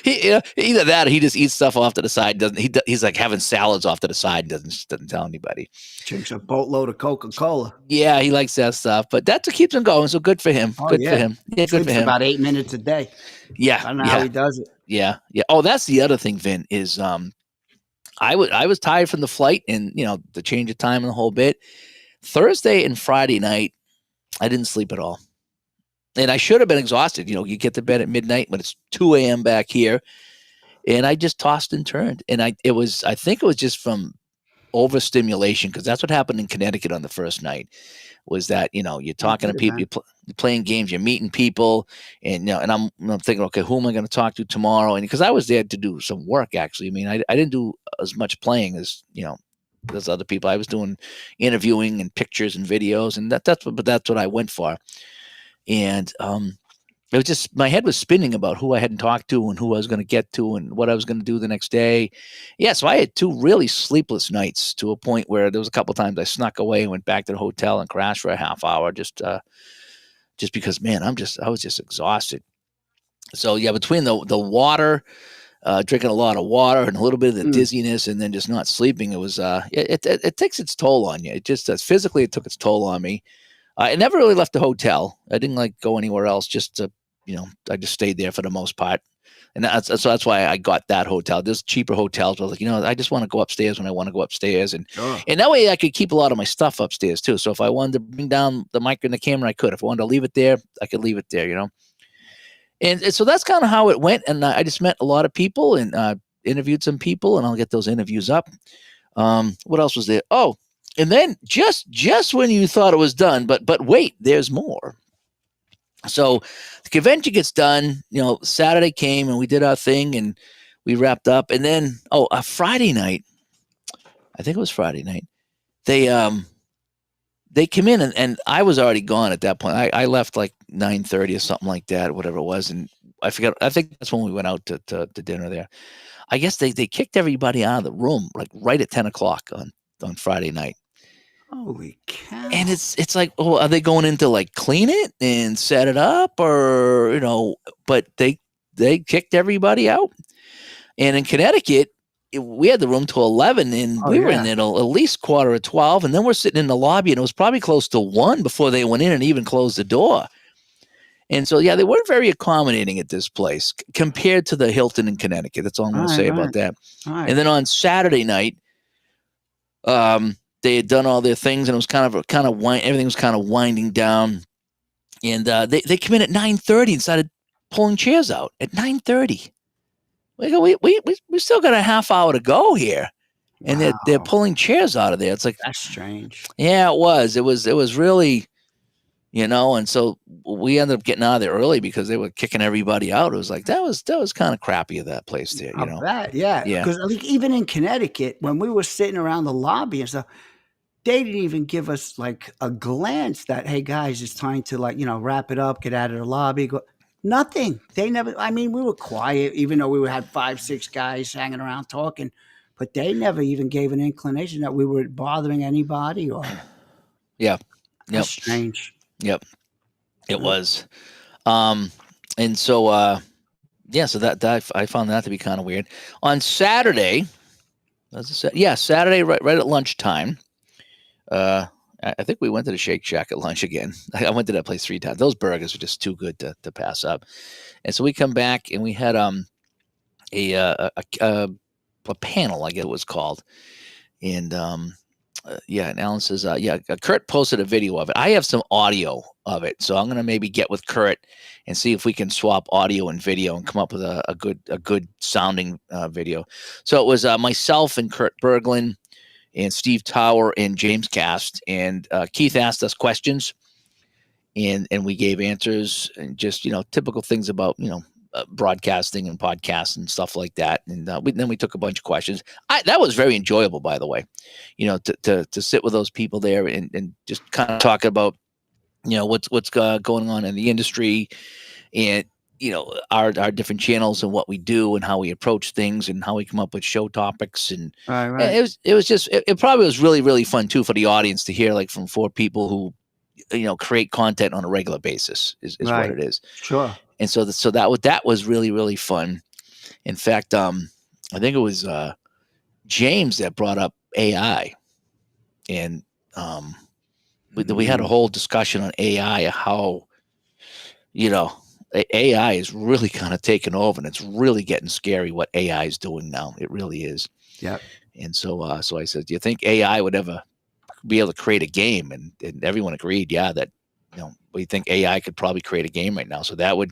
Either that or he just eats stuff off to the side. He's like having salads off to the side. Doesn't tell anybody. Drinks a boatload of Coca-Cola. Yeah, he likes that stuff, but that's what keeps him going. So good for him. For him. Yeah, good for him. About 8 minutes a day. Yeah, I don't know how he does it. Yeah. Oh, that's the other thing, Vin, is I was tired from the flight and the change of time and the whole bit. Thursday and Friday night, I didn't sleep at all. And I should have been exhausted. You get to bed at midnight when it's 2 a.m. back here. And I just tossed and turned. And I think it was just from overstimulation, because that's what happened in Connecticut on the first night, was that, you're talking to people, you're playing games, you're meeting people, and, and I'm thinking, okay, who am I going to talk to tomorrow? And because I was there to do some work, actually. I mean, I didn't do as much playing as, there's other people. I was doing interviewing and pictures and videos, and that's what I went for. And it was just, my head was spinning about who I hadn't talked to and who I was going to get to and what I was going to do the next day. Yeah, so I had 2 really sleepless nights, to a point where there was a couple of times I snuck away and went back to the hotel and crashed for a half hour just because, man, I was just exhausted. So yeah, between the water, drinking a lot of water and a little bit of the Mm. dizziness, and then just not sleeping. It was it takes its toll on you. It just does. Physically, it took its toll on me. I never really left the hotel. I didn't like go anywhere else. Just to, I just stayed there for the most part. And so that's why I got that hotel. There's cheaper hotels. But I was like, I just want to go upstairs when I want to go upstairs, and Sure. and that way I could keep a lot of my stuff upstairs too. So if I wanted to bring down the mic and the camera, I could. If I wanted to leave it there, I could leave it there. And so that's kind of how it went. And I just met a lot of people and interviewed some people, and I'll get those interviews up. What else was there? Oh, and then just when you thought it was done, but wait, there's more. So the convention gets done, Saturday came and we did our thing and we wrapped up. And then, a Friday night, I think it was Friday night, they came in and I was already gone at that point. I left like 9:30 or something like that, whatever it was. And I forget, I think that's when we went out to dinner there. I guess they kicked everybody out of the room, like right at 10 o'clock on Friday night. Holy cow. And it's like, are they going in to like clean it and set it up, or but they kicked everybody out. And in Connecticut, we had the room till 11, and we were in there at least 11:15, and then we're sitting in the lobby, and it was probably close to 1 before they went in and even closed the door. And so, they weren't very accommodating at this place compared to the Hilton in Connecticut. That's all I'm going to say about that. Right. And then on Saturday night, they had done all their things, and it was everything was kind of winding down. And they came in at 9:30 and started pulling chairs out at 9:30. We go, we still got a half hour to go here, and they're pulling chairs out of there. It's like, that's strange. Yeah, it was. It was really, and so we ended up getting out of there early because they were kicking everybody out. It was like that was kind of crappy of that place there. Yeah. Because even in Connecticut, when we were sitting around the lobby and stuff, they didn't even give us like a glance that, hey guys, it's time to wrap it up, get out of the lobby. Nothing. They never. I mean, we were quiet, even though we had 5, 6 guys hanging around talking, but they never even gave an inclination that we were bothering anybody. Or that's strange. Yep, it was. And so so that I found that to be kind of weird. On Saturday, Saturday right at lunchtime. I think we went to the Shake Shack at lunch again. I went to that place 3 times. Those burgers were just too good to pass up. And so we come back and we had a panel, I guess it was called. And and Alan says, Kurt posted a video of it. I have some audio of it, so I'm gonna maybe get with Kurt and see if we can swap audio and video and come up with a good sounding video. So it was myself and Kurt Berglund and Steve Tower and James Cast, and Keith asked us questions, and we gave answers, and just typical things about broadcasting and podcasts and stuff like that. And then we took a bunch of questions. That was very enjoyable, by the way, to sit with those people there and just kind of talk about what's going on in the industry, and our different channels and what we do and how we approach things and how we come up with show topics. And right. it probably was really, really fun too for the audience to hear from 4 people who create content on a regular basis is what it is. Sure. And so that was really, really fun. In fact, I think it was James that brought up AI, and we had a whole discussion on AI, how AI is really kind of taking over, and it's really getting scary what AI is doing now. It really is. Yeah. And so I said, do you think AI would ever be able to create a game? And everyone agreed, that we think AI could probably create a game right now. So that would,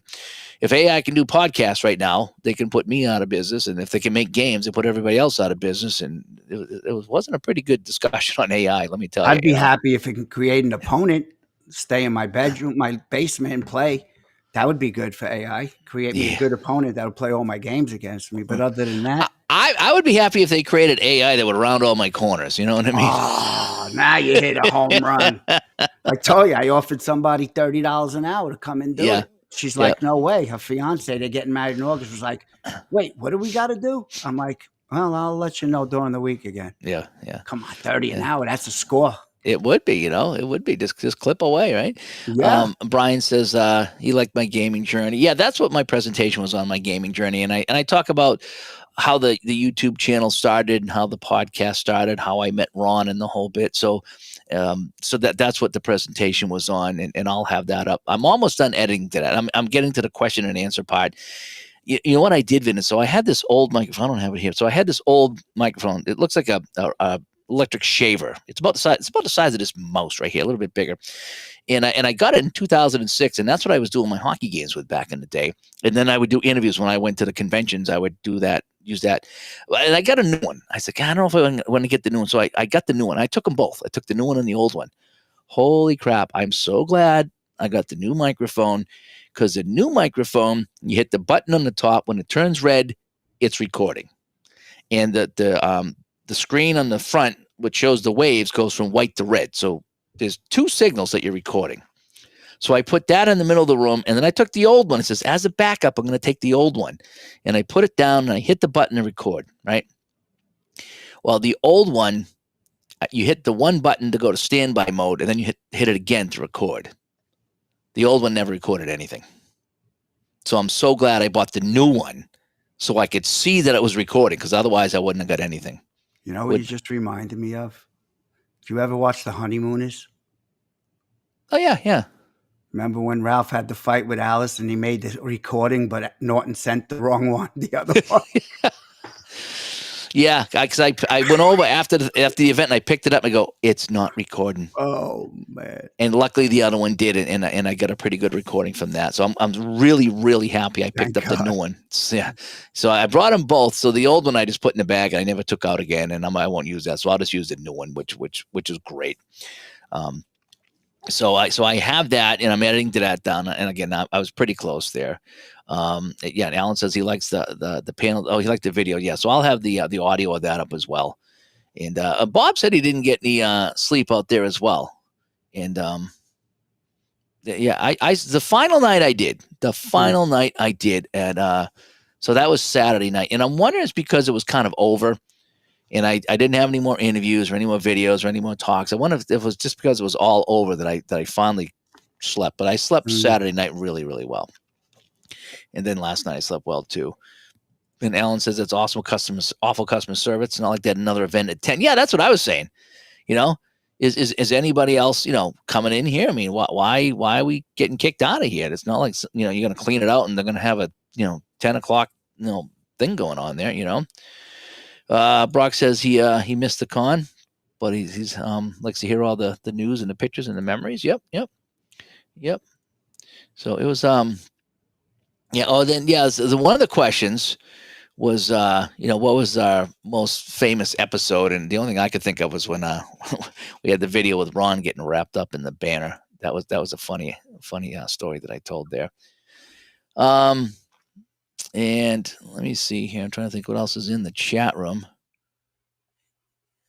if AI can do podcasts right now, they can put me out of business, and if they can make games, they put everybody else out of business. And it wasn't a pretty good discussion on AI, let me tell you. I'd be happy if it can create an opponent, stay in my bedroom, my basement, and play. That would be good for AI. Create me a good opponent that would play all my games against me. But other than that, I would be happy if they created AI that would round all my corners. You know what I mean? Oh, now you hit a home run. I told you, I offered somebody $30 an hour to come and do it. She's like, no way. Her fiance, they're getting married in August, was like, wait, what do we got to do? I'm like, well, I'll let you know during the week again. Yeah. Come on, 30 an hour. That's a score. It would be, it would be just clip away, right? Yeah. Brian says he liked my gaming journey. Yeah, that's what my presentation was on, my gaming journey, and I talk about how the YouTube channel started and how the podcast started, how I met Ron and the whole bit. So that's what the presentation was on, and I'll have that up. I'm almost done editing to that. I'm getting to the question and answer part. You know what I did, Vin? So I had this old microphone. I don't have it here. So I had this old microphone. It looks like a electric shaver. It's about the size. It's about the size of this mouse right here, a little bit bigger. And I got it in 2006, and that's what I was doing my hockey games with back in the day. And then I would do interviews when I went to the conventions. I would do that, use that. And I got a new one. I said, I don't know if I want to get the new one. So I got the new one. I took them both. I took the new one and the old one. Holy crap! I'm so glad I got the new microphone, because the new microphone, you hit the button on the top. When it turns red, it's recording, and the screen on the front, which shows the waves, goes from white to red. So there's two signals that you're recording. So I put that in the middle of the room, and then I took the old one. It says, as a backup, I'm going to take the old one, and I put it down, and I hit the button to record, right? Well, the old one, you hit the one button to go to standby mode, and then you hit it again to record. The old one never recorded anything. So I'm so glad I bought the new one so I could see that it was recording, because otherwise I wouldn't have got anything. You know what you just reminded me of? Did you ever watch The Honeymooners? Oh, yeah. Remember when Ralph had the fight with Alice and he made the recording, but Norton sent the wrong one, the other one? Yeah, because I went over after the event and I picked it up and I go, it's not recording. Oh, man. And luckily the other one did it, and I got a pretty good recording from that. So I'm really, really happy I picked up the new one. So I brought them both. So the old one I just put in the bag and I never took out again, and I won't use that. So I'll just use the new one, which is great. So I have that, and I'm editing to that down. And again, I was pretty close there. Yeah, and Alan says he likes the panel. Oh, he liked the video. Yeah, so I'll have the audio of that up as well. And Bob said he didn't get any sleep out there as well. And yeah, the final night I did. The final night I did, and so that was Saturday night. And I'm wondering, it's because it was kind of over, and I didn't have any more interviews or any more videos or any more talks. I wonder if it was just because it was all over that I finally slept. But I slept Saturday night really, really well. And then last night I slept well too. And Alan says it's awful customer service. It's not like they had another event at 10. Yeah, that's what I was saying. Is anybody else, coming in here? I mean, why are we getting kicked out of here? It's not like, you're going to clean it out and they're going to have a, 10 o'clock, thing going on there, Brock says he missed the con, but he's likes to hear all the news and the pictures and the memories. Yep. So it was, yeah. Oh, then, yeah. One of the questions was, what was our most famous episode? And the only thing I could think of was when we had the video with Ron getting wrapped up in the banner. That was a funny story that I told there. And let me see here. I'm trying to think what else is in the chat room.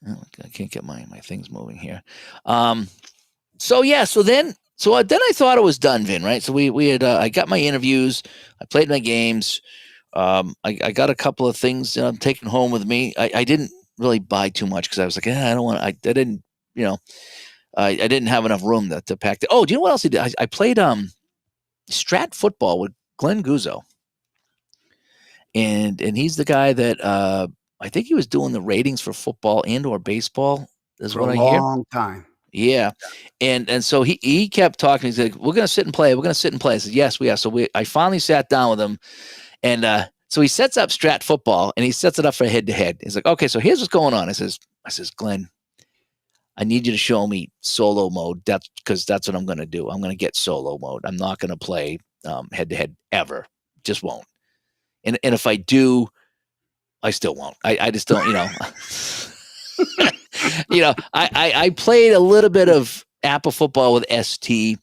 Oh, I can't get my things moving here. So then I thought it was done, Vin, right? So we had I got my interviews, I played my games, I got a couple of things taken home with me. I didn't really buy too much because I was like, I don't want. I didn't, I didn't have enough room to pack. Oh, do you know what else I did? I played strat football with Glenn Guzzo, and he's the guy that I think he was doing the ratings for football and or baseball. Is what I hear. Long time. Yeah. And so he kept talking. He's like, we're going to sit and play. We're going to sit and play. I said, yes, we are. So I finally sat down with him. And so he sets up strat football and he sets it up for head to head. He's like, okay, so here's what's going on. I says, Glenn, I need you to show me solo mode. That's because that's what I'm going to do. I'm going to get solo mode. I'm not going to play head to head ever. Just won't. And if I do, I still won't. I just don't, I played a little bit of Apple football with ST,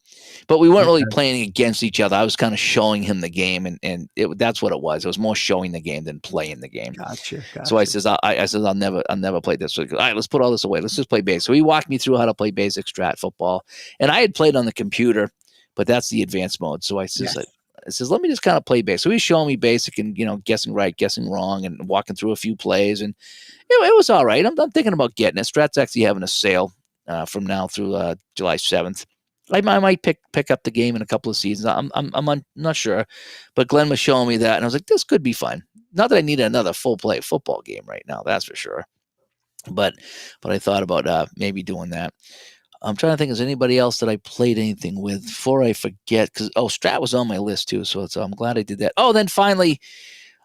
but we weren't really playing against each other. I was kind of showing him the game, and that's what it was. It was more showing the game than playing the game. Gotcha. So I says, I'll never play this. So all right, let's put all this away. Let's just play basic. So he walked me through how to play basic strat football, and I had played on the computer, but that's the advanced mode. So I says, let me just kind of play basic. So he's showing me basic and, guessing right, guessing wrong, and walking through a few plays. And it was all right. I'm thinking about getting it. Strat's actually having a sale from now through July 7th. I might pick up the game in a couple of seasons. I'm not sure, but Glenn was showing me that, and I was like, this could be fun. Not that I need another full play football game right now, that's for sure. But I thought about maybe doing that. I'm trying to think, is anybody else that I played anything with before I forget? Because Strat was on my list too, so I'm glad I did that. Oh, then finally,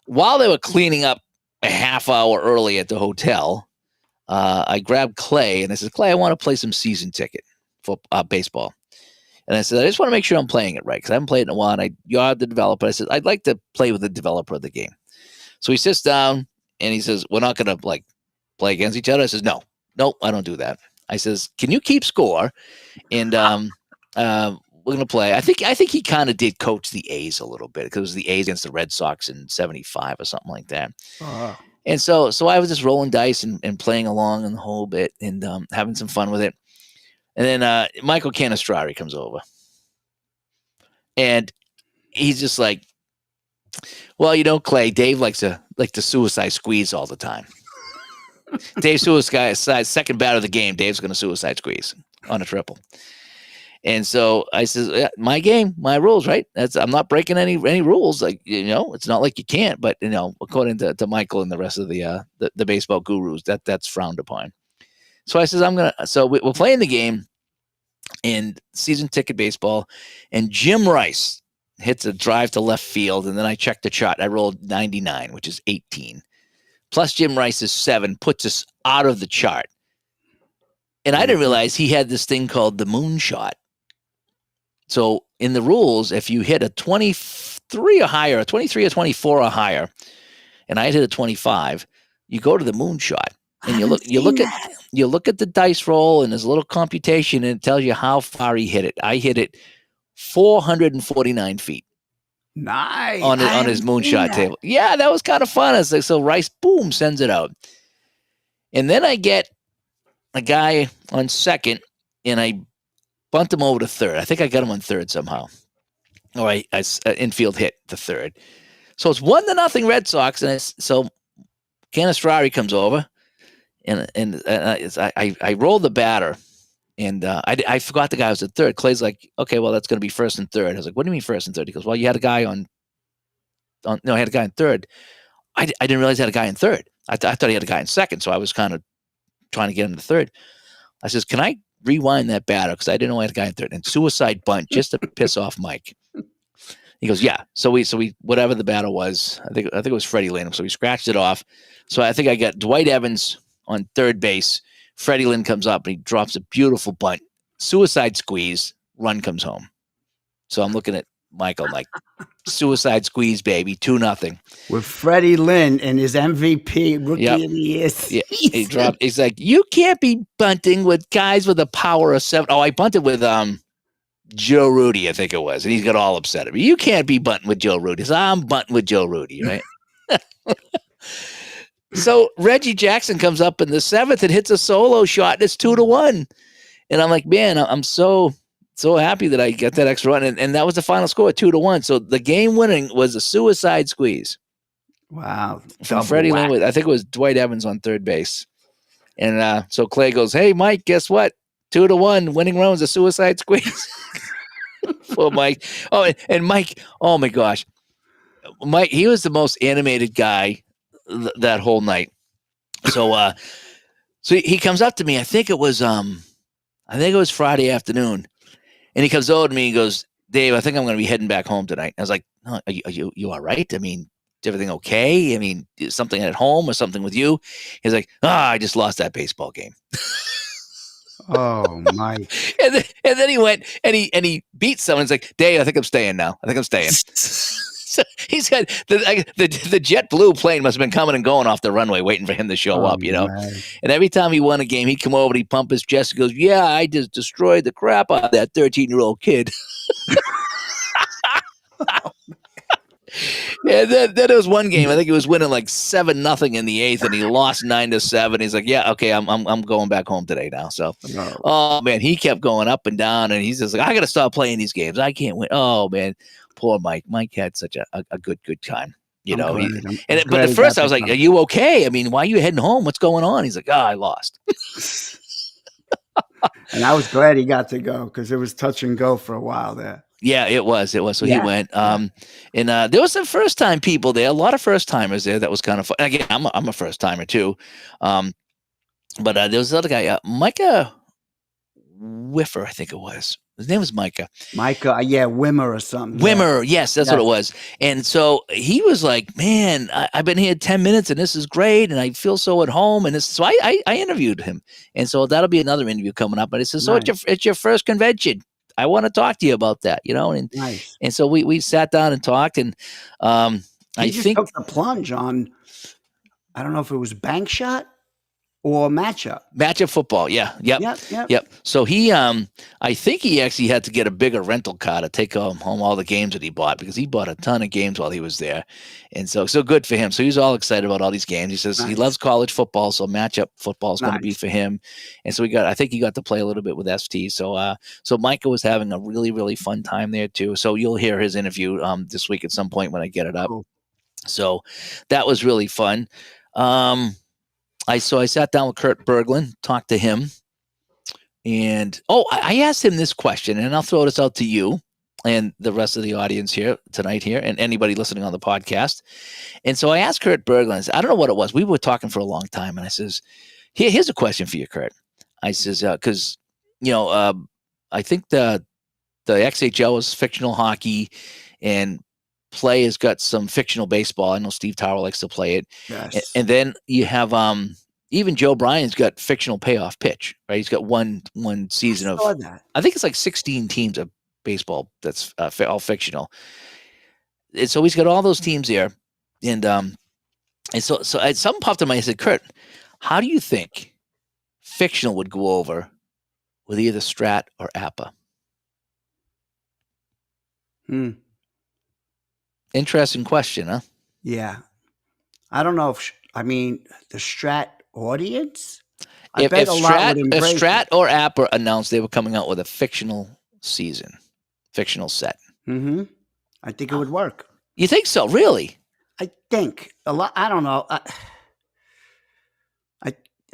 while they were cleaning up a half hour early at the hotel, I grabbed Clay and I said, Clay, I want to play some season ticket for baseball. And I said, I just want to make sure I'm playing it right because I haven't played it in a while. And you're the developer. I said, I'd like to play with the developer of the game. So he sits down and he says, we're not going to play against each other. I says, no, I don't do that. I says, can you keep score? And we're going to play. I think he kind of did coach the A's a little bit because it was the A's against the Red Sox in 75 or something like that. Uh-huh. And so I was just rolling dice and playing along in the whole bit and having some fun with it. And then Michael Canistrari comes over. And he's just like, well, Clay, Dave likes to suicide squeeze all the time. Dave suicide second batter of the game. Dave's going to suicide squeeze on a triple. And so I says, yeah, my game, my rules, right? I'm not breaking any rules. Like, it's not like you can't, but according to Michael and the rest of the baseball gurus, that's frowned upon. So I says, we're playing the game in season ticket baseball, and Jim Rice hits a drive to left field, and then I checked the chart. I rolled 99, which is 18. Plus Jim Rice's 7 puts us out of the chart. And I didn't realize he had this thing called the moonshot. So in the rules, if you hit a 23 or higher, a 23 or 24 or higher, and I hit a 25, you go to the moonshot. And you look at the dice roll, and there's a little computation, and it tells you how far he hit it. I hit it 449 feet. Nice. On his moonshot table. Yeah, that was kind of fun. It's like, so Rice, boom, sends it out. And then I get a guy on second, and I bunt him over to third. I think I got him on third somehow. Or I infield hit the third. So it's 1-0 Red Sox, and so Canistrari comes over, and I rolled the batter. And I forgot the guy was at third. Clay's like, okay, well, that's going to be first and third. I was like, what do you mean first and third? He goes, well, you had a guy I had a guy in third. I didn't realize I had a guy in third. I thought he had a guy in second, so I was kind of trying to get him to third. I says, can I rewind that batter? Because I didn't know I had a guy in third. And suicide bunt just to piss off Mike. He goes, yeah. So we whatever the batter was, I think it was Freddie Lynn. So we scratched it off. So I think I got Dwight Evans on third base. Freddie Lynn comes up and he drops a beautiful bunt. Suicide squeeze, run comes home. So I'm looking at Michael like, suicide squeeze, baby, 2-0. With Freddie Lynn and his MVP rookie of the year. Yeah, he dropped. He's like, you can't be bunting with guys with a power of 7. Oh, I bunted with Joe Rudy, I think it was, and he's got all upset at me. You can't be bunting with Joe Rudy. So I'm bunting with Joe Rudy, right? So Reggie Jackson comes up in the 7th and hits a solo shot, and it's 2-1. And I'm like, man, I'm so happy that I got that extra run. And that was the final score, 2-1. So the game winning was a suicide squeeze. Wow. From Freddie Lynn, I think it was Dwight Evans on third base. And so Clay goes, hey, Mike, guess what? 2-1, winning run was a suicide squeeze. For Mike. Oh, and Mike, oh my gosh. Mike, he was the most animated guy that whole night. So he comes up to me. I think it was Friday afternoon, and he comes over to me and goes, Dave, I think I'm going to be heading back home tonight. I was like, oh, are you all right? I mean, is everything okay? I mean, is something at home or something with you? He's like, I just lost that baseball game. Oh my! and then he went and he beat someone. He's like, Dave, I think I'm staying now. I think I'm staying. So he said the JetBlue plane must have been coming and going off the runway, waiting for him to show up. Man. And every time he won a game, he'd come over and he'd pump his chest. He goes, "Yeah, I just destroyed the crap out of that 13-year-old kid." And then there was one game. I think he was winning like 7-0 in the 8th, and he lost 9-7. He's like, "Yeah, okay, I'm going back home today now." So, Oh man, he kept going up and down, and he's just like, "I got to stop playing these games. I can't win." Oh man, poor Mike. Mike had such a good time. But at first I was like, "Are you okay? I mean, why are you heading home? What's going on?" He's like, "I lost." And I was glad he got to go because it was touch and go for a while there. Yeah, it was. It was. So he Yeah, went. yeah. And there was some first time people there. A lot of first timers there. That was kind of fun. Again, I'm a first timer too. But there was another guy, Micah Whiffer, I think it was. His name was Micah. Micah, yeah, Wimmer or something. Wimmer, yes, that's what it was. And so he was like, "Man, I've been here 10 minutes, and this is great, and I feel so at home." And so I interviewed him, and so that'll be another interview coming up. But it says, "So it's your first convention. I want to talk to you about that, you know." And Nice. And so we sat down and talked, and He just took the plunge on. I don't know if it was bank shot or matchup football. Yeah. Yep. So he, I think he actually had to get a bigger rental car to take home all the games that he bought, because he bought a ton of games while he was there. And so good for him. So he's all excited about all these games. He says he loves college football, so matchup football is going to be for him. And so I think he got to play a little bit with ST. So Micah was having a really, really fun time there too. So you'll hear his interview this week at some point when I get it up. Cool. So that was really fun. I sat down with Kurt Berglund, talked to him, and I asked him this question, and I'll throw this out to you and the rest of the audience here tonight and anybody listening on the podcast. And so I asked Kurt Berglund, I don't know what it was. We were talking for a long time, and I says, here's a question for you, Kurt. I says, because, I think the XHL is fictional hockey, and Play has got some fictional baseball. I know Steve Tower likes to play it. Yes. And then you have even Joe Bryan's got fictional payoff pitch, right? He's got one season of that. I think it's like 16 teams of baseball that's all fictional. And so he's got all those teams there. And so something popped in my head. I said, Kurt, how do you think fictional would go over with either Strat or APA? Interesting question, huh? Yeah. I don't know if the Strat audience. If Strat or APA announced they were coming out with a fictional set. Mm-hmm. I think it would work. You think so? Really? I think a lot. I don't know.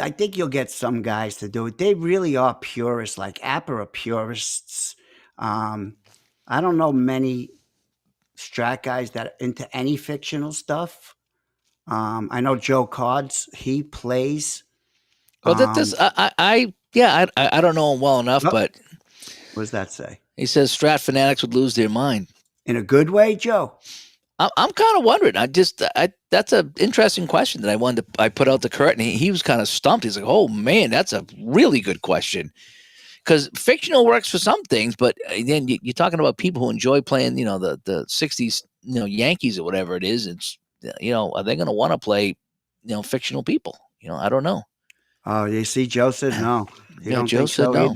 I think you'll get some guys to do it. They really are purists. Like APA are purists. I don't know many Strat guys that are into any fictional stuff. I know Joe Cards, he plays. Well, I don't know him well enough, but what does that say? He says Strat fanatics would lose their mind. In a good way, Joe? I'm kind of wondering. That's an interesting question that I put out to Kurt, and he was kind of stumped. He's like, "Oh man, that's a really good question." Because fictional works for some things, but then you're talking about people who enjoy playing, the 60s, Yankees or whatever it is. It's, are they going to want to play, fictional people? I don't know. Oh, you see, Joe said no. Joe said no.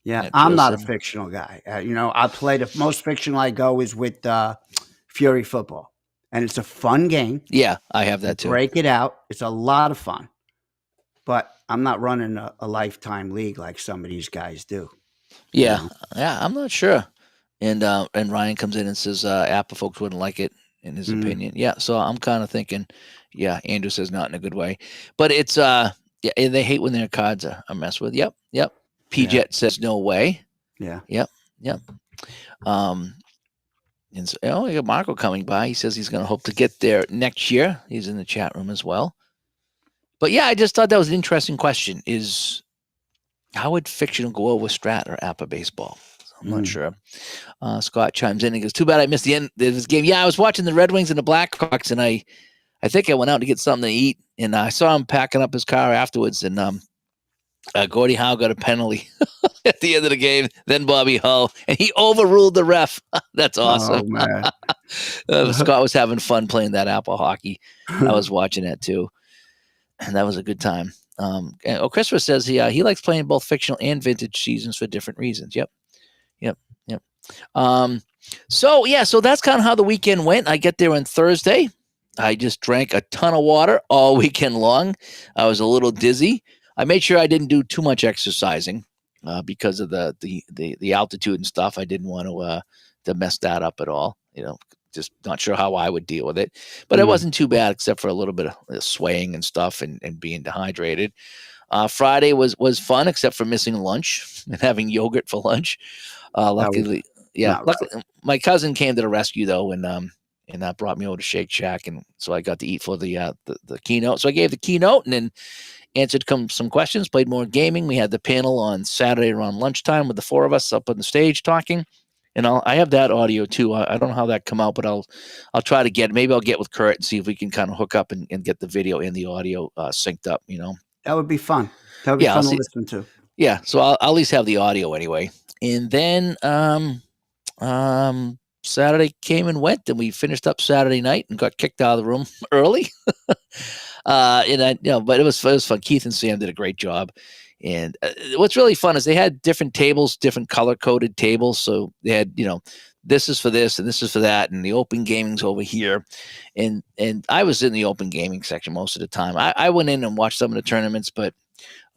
Yeah. I'm not a fictional guy. I play the most fictional I go is with Fury Football, and it's a fun game. Yeah, I have that too. Break it out. It's a lot of fun, but I'm not running a lifetime league like some of these guys do. Yeah, I'm not sure. And Ryan comes in and says APA folks wouldn't like it in his opinion. Yeah, so I'm kind of thinking, Andrew says not in a good way, but it's they hate when their cards are messed with. Yep. P-Jet says no way. Yeah. Yep. And so, we got Marco coming by. He says he's going to hope to get there next year. He's in the chat room as well. But I just thought that was an interesting question. Is how would fictional go over Strat or APA baseball? I'm not sure. Scott chimes in and goes, "Too bad I missed the end of this game." Yeah, I was watching the Red Wings and the Blackhawks, and I think I went out to get something to eat, and I saw him packing up his car afterwards, and Gordie Howe got a penalty at the end of the game, then Bobby Hull, and he overruled the ref. That's awesome. Oh, man. Scott was having fun playing that APA hockey. I was watching that too, and that was a good time. Christopher says he likes playing both fictional and vintage seasons for different reasons. Yep. So that's kind of how the weekend went. I get there on Thursday. I just drank a ton of water all weekend long. I was a little dizzy. I made sure I didn't do too much exercising because of the altitude and stuff. I didn't want to mess that up at all. just not sure how I would deal with it. But it Mm. wasn't too bad, except for a little bit of swaying and stuff, and being dehydrated. Friday was fun, except for missing lunch and having yogurt for lunch. That was Luckily, yeah, not luckily my cousin came to the rescue though, and brought me over to Shake Shack, and so I got to eat for the keynote. So I gave the keynote and then answered some questions, played more gaming. We had the panel on Saturday around lunchtime with the four of us up on the stage talking. And I have that audio too. I don't know how that come out, but I'll try to get. Maybe I'll get with Kurt and see if we can kind of hook up and get the video and the audio synced up. that would be fun. That would be Yeah, I'll fun to see. listen to. Yeah, so I'll at least have the audio anyway. And then Saturday came and went, and we finished up Saturday night and got kicked out of the room early. But it was fun. Keith and Sam did a great job. And what's really fun is they had different tables, different color coded tables. So they had, this is for this and this is for that, and the open gaming's over here. And I was in the open gaming section most of the time. I went in and watched some of the tournaments, but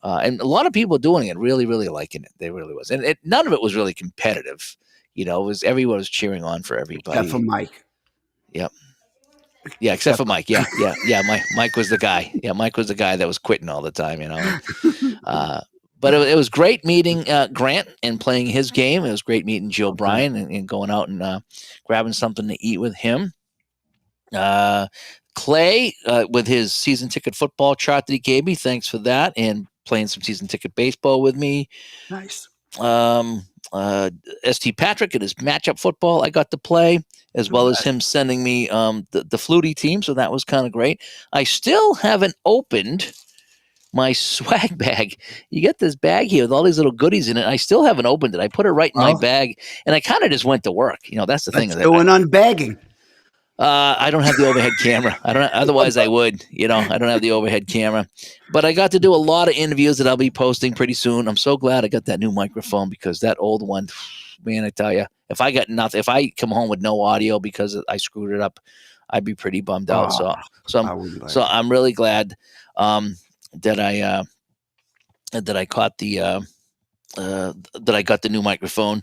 and a lot of people doing it, really, really liking it. They really was, and none of it was really competitive. It was everyone was cheering on for everybody. Except for Mike. Yep. Yeah, except for Mike. Yeah. Mike was the guy. Yeah, Mike was the guy that was quitting all the time. But it was great meeting Grant and playing his game. It was great meeting Joe Bryan and going out and grabbing something to eat with him. Clay with his season ticket football chart that he gave me. Thanks for that. And playing some season ticket baseball with me. Nice. St. Patrick and his matchup football I got to play, as well as him sending me the Flutie team. So that was kind of great. I still haven't opened my swag bag. You get this bag here with all these little goodies in it. I still haven't opened it. I put it right in my bag, and I kind of just went to work. That's the thing. Doing unbagging. I don't have the overhead camera. I don't. Otherwise, I would. I don't have the overhead camera. But I got to do a lot of interviews that I'll be posting pretty soon. I'm so glad I got that new microphone, because that old one, man, I tell you, if I got nothing, if I come home with no audio because I screwed it up, I'd be pretty bummed out. So I'm really glad that I caught that I got the new microphone.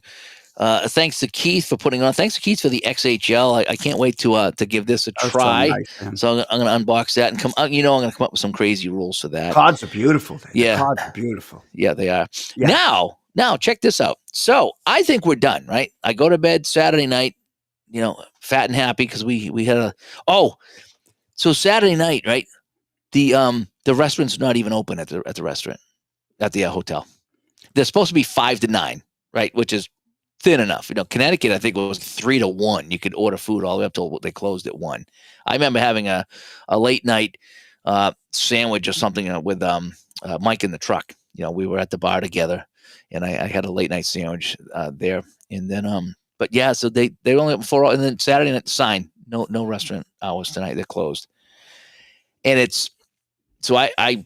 Thanks to Keith for putting on. Thanks to Keith for the XHL. I can't wait to give this a try. So I'm going to unbox that and come. I'm going to come up with some crazy rules for that. Cards are beautiful. Yeah, the cards are beautiful. Yeah, they are. Yeah. Now check this out. So I think we're done, right? I go to bed Saturday night, fat and happy because we had so Saturday night, right? The restaurant's not even open at the restaurant, at the hotel. They're supposed to be 5 to 9, right? Which is thin enough. Connecticut, I think it was 3 to 1. You could order food all the way up till they closed at 1. I remember having a late night sandwich or something with Mike in the truck. We were at the bar together, and I had a late night sandwich there. And then, but yeah, so they only open 4, and then Saturday night sign no restaurant hours tonight. They're closed, and it's so I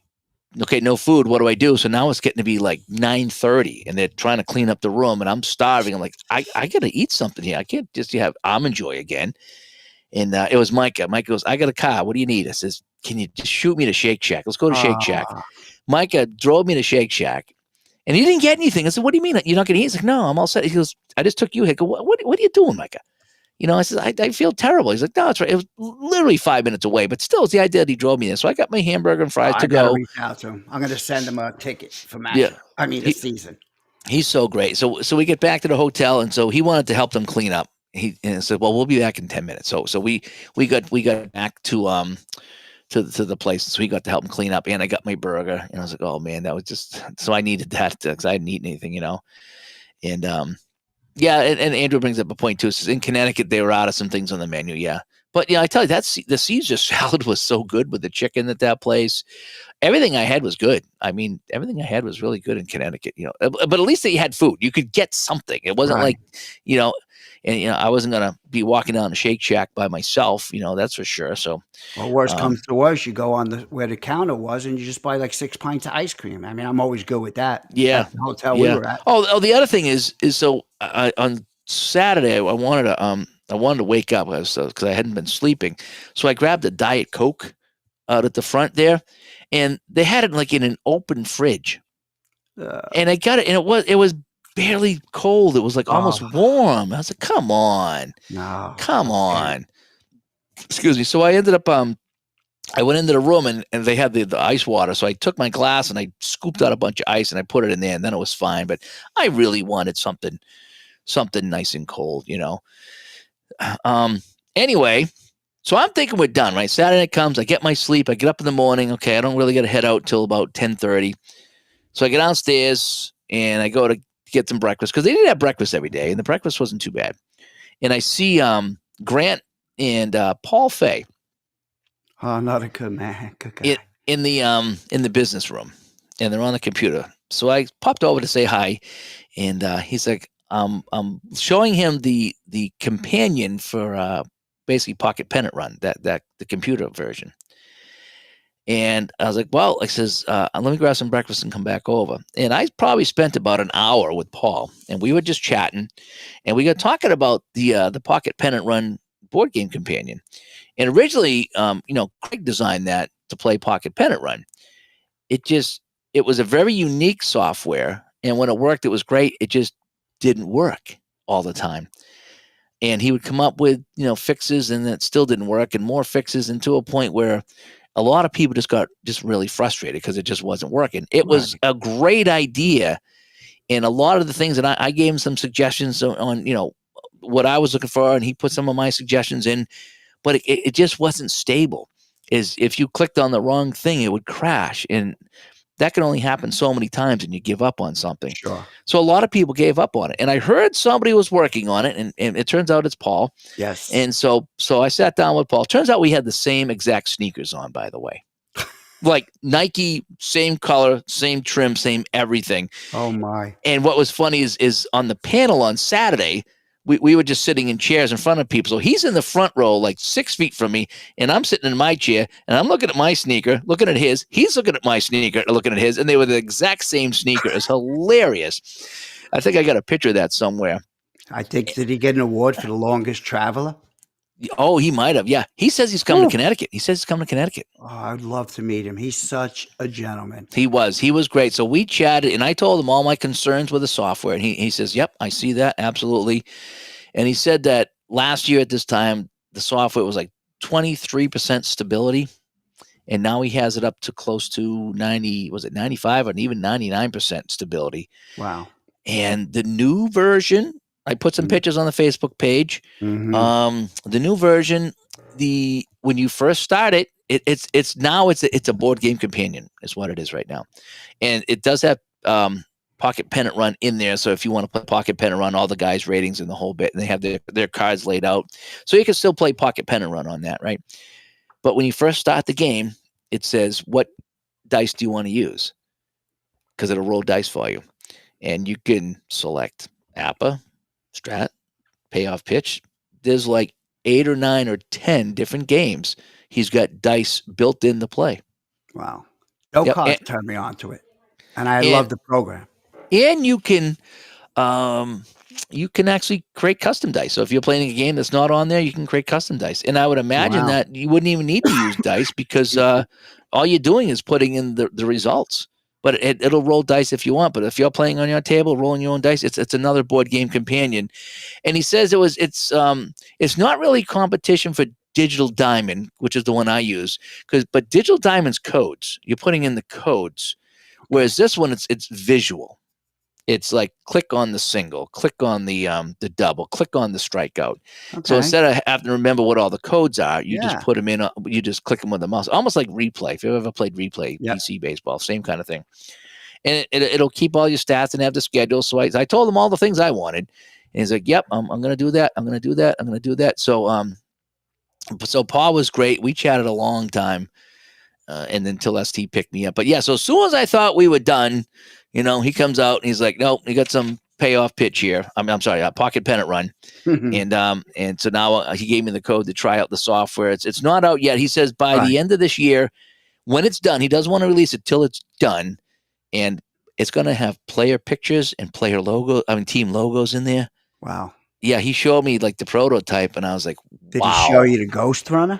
okay, no food. What do I do? So now it's getting to be like 9:30, and they're trying to clean up the room, and I'm starving. I'm like, I got to eat something here. I can't just have Almond Joy again. And it was Micah. Micah goes, I got a car. What do you need? I says, can you just shoot me to Shake Shack? Let's go to Shake Shack. Micah drove me to Shake Shack, and he didn't get anything. I said, what do you mean? You're not going to eat? He's like, no, I'm all set. He goes, I just took you here. I go, what are you doing, Micah? I said, I feel terrible. He's like, no, it's right. It was literally 5 minutes away, but still, it's the idea that he drove me there. So I got my hamburger and fries to go. Reach out to him. I'm going to send him a ticket for match. Yeah. The season. He's so great. So we get back to the hotel, and so he wanted to help them clean up. He said, well, we'll be back in 10 minutes. So we got back to the place. So he got to help him clean up, and I got my burger, and I was like, oh man, that was just, so I needed that because I hadn't eaten anything, and yeah, and Andrew brings up a point too. Says in Connecticut they were out of some things on the menu. Yeah, but I tell you, the Caesar salad was so good with the chicken at that place. Everything I had was good. I mean, everything I had was really good in Connecticut. But at least they had food. You could get something. It wasn't like, and I wasn't gonna be walking down to Shake Shack by myself. That's for sure. So, well, worst comes to worst, you go on where the counter was, and you just buy like 6 pints of ice cream. I mean, I'm always good with that. Yeah, that's the hotel we were at. Oh, the other thing is so on Saturday I wanted to wake up because I hadn't been sleeping, so I grabbed a Diet Coke out at the front there, and they had it like in an open fridge, and I got it, and it was barely cold. It was like almost Oh, warm. I was like, come on, no. come I can't. on. Excuse me. So I ended up I went into the room and they had the ice water. So I took my glass and I scooped out a bunch of ice and I put it in there and then it was fine. But I really wanted something nice and cold, you know. Um, anyway, so I'm thinking we're done, right? Saturday night comes, I get my sleep, I get up in the morning. Okay, I don't really get to head out till about 10:30. So I get downstairs and I go to get some breakfast because they didn't have breakfast every day, and the breakfast wasn't too bad. And I see Grant and Paul Fay Oh, another good man. Good in, guy. in the business room, and they're on the computer. So I popped over to say hi, and he's like, I'm showing him the companion for basically Pocket Pennant Run, that the computer version. And I was like, well, I says, let me grab some breakfast and come back over. And I probably spent about an hour with Paul, and we were just chatting, and we got talking about the Pocket Pennant Run board game companion. And originally, Craig designed that to play Pocket Pennant Run. It was a very unique software, and when it worked, it was great. It just didn't work all the time. And he would come up with fixes, and it still didn't work, and more fixes, and to a point where a lot of people just got really frustrated because it just wasn't working. It was Right. a great idea, and a lot of the things that I gave him some suggestions on what I was looking for, and he put some of my suggestions in, but it just wasn't stable. Is if you clicked on the wrong thing, it would crash, and that can only happen so many times, and you give up on something. Sure. So a lot of people gave up on it, and I heard somebody was working on it, and it turns out it's Paul. Yes. And so I sat down with Paul. Turns out we had the same exact sneakers on, by the way. Like Nike, same color, same trim, same everything. Oh my. And what was funny is on the panel on Saturday, we were just sitting in chairs in front of people. So he's in the front row, like 6 feet from me, and I'm sitting in my chair, and I'm looking at my sneaker, looking at his. He's looking at my sneaker, looking at his, and they were the exact same sneaker. It's hilarious. I think I got a picture of that somewhere. I think, did he get an award for the longest traveler? Oh, he might have. Yeah. He says he's coming to Connecticut. He says he's coming to Connecticut. Oh, I'd love to meet him. He's such a gentleman. He was great. So we chatted, and I told him all my concerns with the software. And he says, yep, I see that. Absolutely. And he said that last year at this time, the software was like 23% stability. And now he has it up to close to 90, was it 95 or even 99% stability. Wow. And the new version, I put some pictures on the Facebook page. Mm-hmm. The new version, when you first start it, it's a board game companion is what it is right now, and it does have Pocket Pennant Run in there. So if you want to play Pocket Pennant Run, all the guys' ratings and the whole bit, and they have their cards laid out, so you can still play Pocket Pennant Run on that, right? But when you first start the game, it says what dice do you want to use, because it'll roll dice for you, and you can select APA, Strat, Payoff, Pitch. There's like 8 or 9 or 10 different games. He's got dice built in to play. Wow. Joe Yep. Cox turned me on to it. And I love the program. And you can actually create custom dice. So if you're playing a game that's not on there, you can create custom dice. And I would imagine that you wouldn't even need to use dice because all you're doing is putting in the results. But it'll roll dice if you want. But if you're playing on your table, rolling your own dice, it's another board game companion. And he says it's not really competition for Digital Diamond, which is the one I use, but Digital Diamond's codes. You're putting in the codes, whereas this one it's visual. It's like click on the single, click on the double, click on the strikeout. Okay. So instead of having to remember what all the codes are, you just put them in. You just click them with the mouse, almost like Replay. If you've ever played Replay, PC baseball, same kind of thing. And it'll keep all your stats and have the schedule. So I told him all the things I wanted, and he's like, "Yep, I'm going to do that. I'm going to do that. I'm going to do that." So Paul was great. We chatted a long time, and then till ST picked me up. But yeah, so as soon as I thought we were done, he comes out and he's like, "Nope, you got some payoff pitch here. I'm sorry, Pocket Pennant Run." And so now he gave me the code to try out the software. It's not out yet. He says by the end of this year, when it's done, he doesn't want to release it till it's done, and it's going to have player pictures and team logos in there. Wow. Yeah, he showed me like the prototype, and I was like, "Did he show you the Ghost Runner?"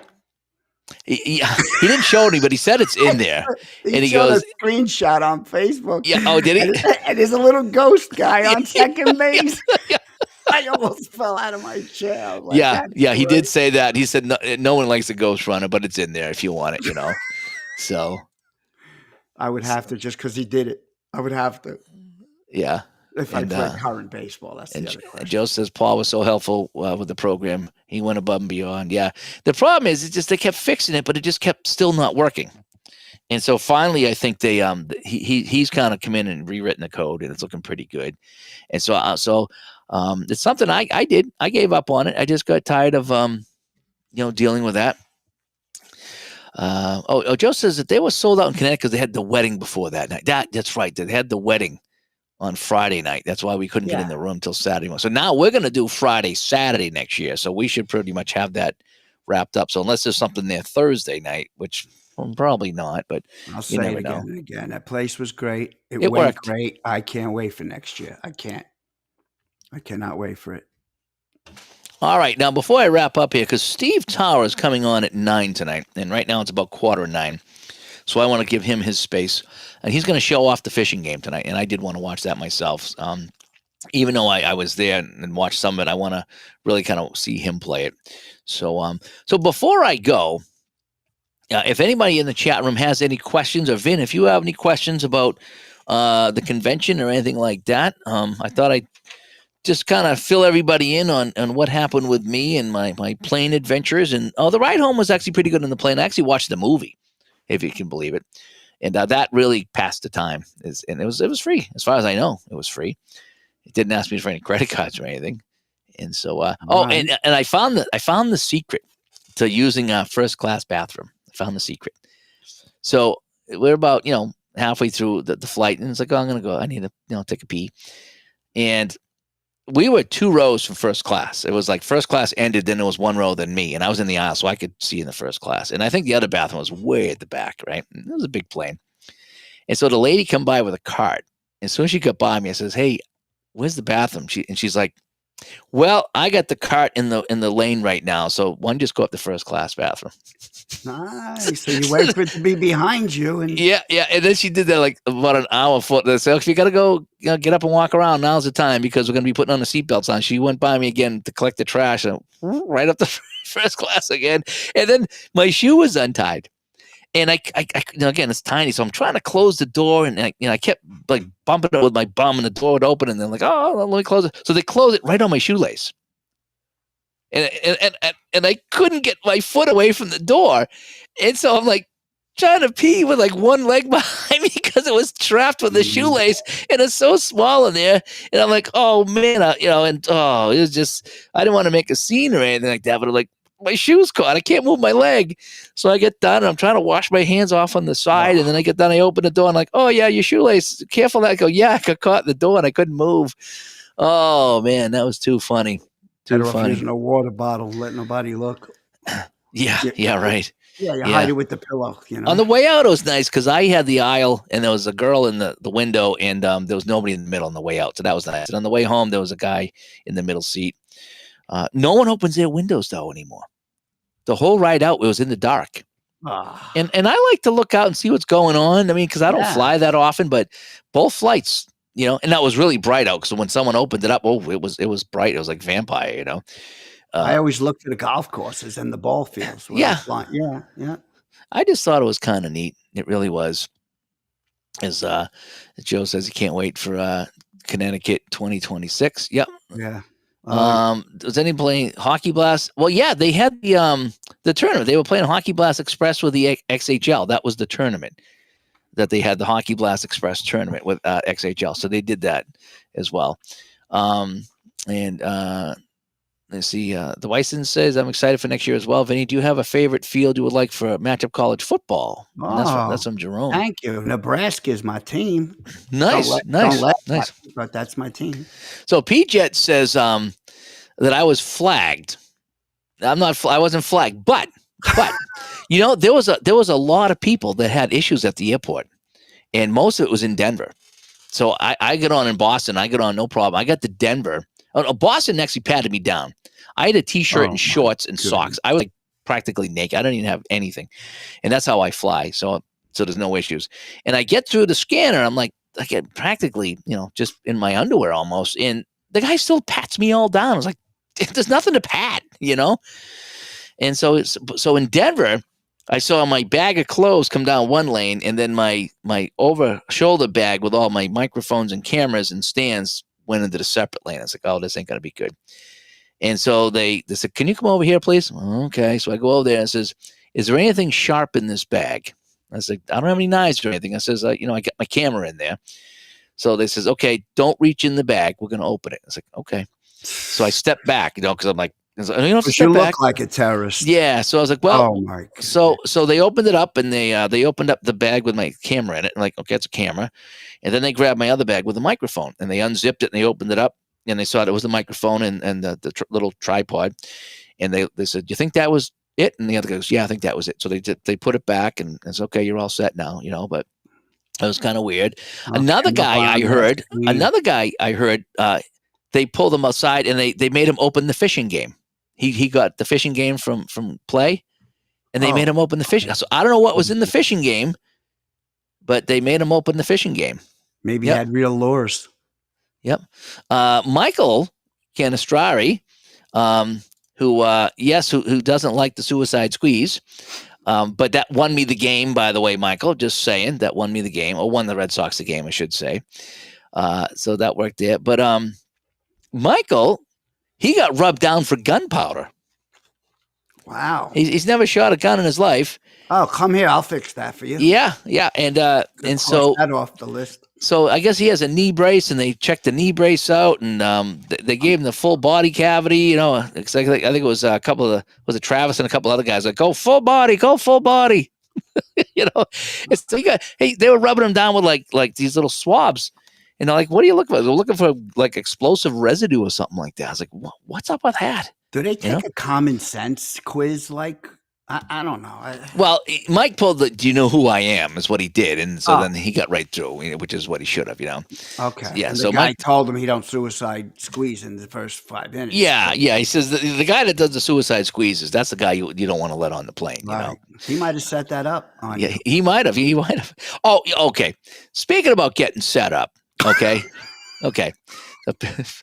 He didn't show me, but he said it's in there. And He he showed goes, a screenshot on Facebook. yeah. Oh, did he? And there's a little ghost guy on second base. Yeah. I almost fell out of my chair. I was like, Yeah, that's yeah, he did great. say that. He said no one likes a ghost runner, but it's in there if you want it. So I would have to just because he did it. I would have to yeah. if I And play current baseball. That's the and other question. Joe says Paul was so helpful with the program. He went above and beyond. Yeah, the problem is it's just they kept fixing it, but it just kept still not working. And so finally, I think he's kind of come in and rewritten the code, and it's looking pretty good. And so it's something I did. I gave up on it. I just got tired of dealing with that. Joe says that they were sold out in Connecticut because they had the wedding before that night. That's right. They had the wedding on Friday night. That's why we couldn't get in the room till Saturday morning. So now we're going to do Friday, Saturday next year. So we should pretty much have that wrapped up. So unless there's something there Thursday night, which probably not, but I'll say it again and again. That place was great. It went worked great. I can't wait for next year. I cannot wait for it. All right. Now, before I wrap up here, because Steve Tower is coming on at 9 tonight, and right now it's about 8:45. So I want to give him his space. And he's going to show off the fishing game tonight, and I did want to watch that myself. Even though I was there and watched some of it, I want to really kind of see him play it. So before I go, if anybody in the chat room has any questions, or Vin, if you have any questions about the convention or anything like that, I thought I'd just kind of fill everybody in on what happened with me and my plane adventures. And the ride home was actually pretty good in the plane. I actually watched the movie, if you can believe it, and that really passed the time. And it was free, as far as I know. It was free. It didn't ask me for any credit cards or anything. And so, and I found the secret to using a first class bathroom. I found the secret. So we're about halfway through the flight, and it's like, I'm gonna go. I need to take a pee, and we were 2 rows from first class. It was like first class ended, then there was 1 row, then me, and I was in the aisle, so I could see in the first class. And I think the other bathroom was way at the back, right? And it was a big plane. And so the lady come by with a cart. As soon as she got by me, I says, "Hey, where's the bathroom?" She's like, "Well, I got the cart in the lane right now, so why don't you just go up the first class bathroom?" Nice. So you wait for it to be behind you, and yeah. And then she did that like about an hour. So if you got to go, get up and walk around, now's the time because we're going to be putting on the seatbelts on. She went by me again to collect the trash, and right up the first class again. And then my shoe was untied, and I again, it's tiny, so I'm trying to close the door, and I kept like bumping it with my bum, and the door would open, and they're like, "Oh, let me close it." So they close it right on my shoelace. And I couldn't get my foot away from the door. And so I'm like trying to pee with like one leg behind me because it was trapped with the shoelace, and it's so small in there. And I'm like, oh man, it was just, I didn't want to make a scene or anything like that, but I'm like, my shoe's caught. I can't move my leg. So I get done, and I'm trying to wash my hands off on the side. And then I get done, I open the door, and I'm like, oh yeah, your shoelace, careful. I go, yeah, I got caught in the door and I couldn't move. Oh man, that was too funny. Better off using a water bottle, let nobody look. Yeah, right. Yeah, you hide it with the pillow. On the way out, it was nice because I had the aisle, and there was a girl in the window, and there was nobody in the middle on the way out, so that was nice. And on the way home, there was a guy in the middle seat. No one opens their windows though anymore. The whole ride out, it was in the dark. And I like to look out and see what's going on. I mean, because I don't fly that often, but both flights. And that was really bright out. So when someone opened it up, it was bright. It was like vampire, I always look to the golf courses and the ball fields. Yeah. Yeah. I just thought it was kind of neat. It really was. As Joe says, he can't wait for Connecticut 2026. Yep. Yeah. Was anybody playing Hockey Blast? Well, yeah, they had the tournament. They were playing Hockey Blast Express with the XHL. That was the tournament that they had, the Hockey Blast Express tournament with XHL. So they did that as well. And let's see. The Wyson says, I'm excited for next year as well. Vinny, do you have a favorite field you would like for matchup college football? That's from Jerome. Thank you. Nebraska is my team. Nice. But that's my team. So P-Jet says that I was flagged. I wasn't flagged, but there was a lot of people that had issues at the airport, and most of it was in Denver. So I get on in Boston. I get on no problem. I got to Denver. Boston actually patted me down. I had a T-shirt and shorts and socks. I was like practically naked. I don't even have anything, and that's how I fly. So there's no issues. And I get through the scanner. I'm like, I get practically, just in my underwear almost. And the guy still pats me all down. I was like, there's nothing to pat, And so in Denver, I saw my bag of clothes come down one lane, and then my over shoulder bag with all my microphones and cameras and stands went into the separate lane. I was like, oh, this ain't gonna be good. And so they said, can you come over here, please? Okay. So I go over there and it says, is there anything sharp in this bag? I was like, I don't have any knives or anything. I says, I got my camera in there. So they says, okay, don't reach in the bag. We're going to open it. I was like, okay. So I stepped back, because I'm like, you look like a terrorist. Yeah. So I was like, well, oh my God. So they opened it up, and they opened up the bag with my camera in it. And like, okay, it's a camera. And then they grabbed my other bag with a microphone, and they unzipped it and they opened it up, and they saw it was the microphone and the little tripod. And they said, you think that was it? And the other guy goes, yeah, I think that was it. So they put it back, and it's okay. You're all set now, but it was kind of weird. Okay, Another guy I heard, they pulled him outside, and they made him open the fishing game. He got the fishing game from Play, and they made him open the fishing. So I don't know what was in the fishing game, but they made him open the fishing game. Maybe he had real lures. Yep. Michael Canistrari, who doesn't like the suicide squeeze, but that won me the game, by the way, Michael, just saying, that won me the game, or won the Red Sox the game, I should say. So that worked there. But Michael, he got rubbed down for gunpowder. Wow. He's never shot a gun in his life. Oh, come here. I'll fix that for you. Yeah. And so that off the list. So I guess he has a knee brace, and they checked the knee brace out, and they gave him the full body cavity. It's like, I think it was a couple of Travis and a couple other guys like, go full body. It's they were rubbing him down with like these little swabs. And they're like, what are you looking for? They're looking for like explosive residue or something like that. I was like, what's up with that? Do they take a common sense quiz? Like, I don't know. Well, Mike pulled do you know who I am is what he did. And so then he got right through, which is what he should have, Okay. Yeah. And so Mike told him he don't suicide squeeze in the first 5 minutes. Yeah. Yeah. He says the guy that does the suicide squeezes, that's the guy you don't want to let on the plane. Right. He might have set that up on you. He might have. Oh, okay. Speaking about getting set up. Okay.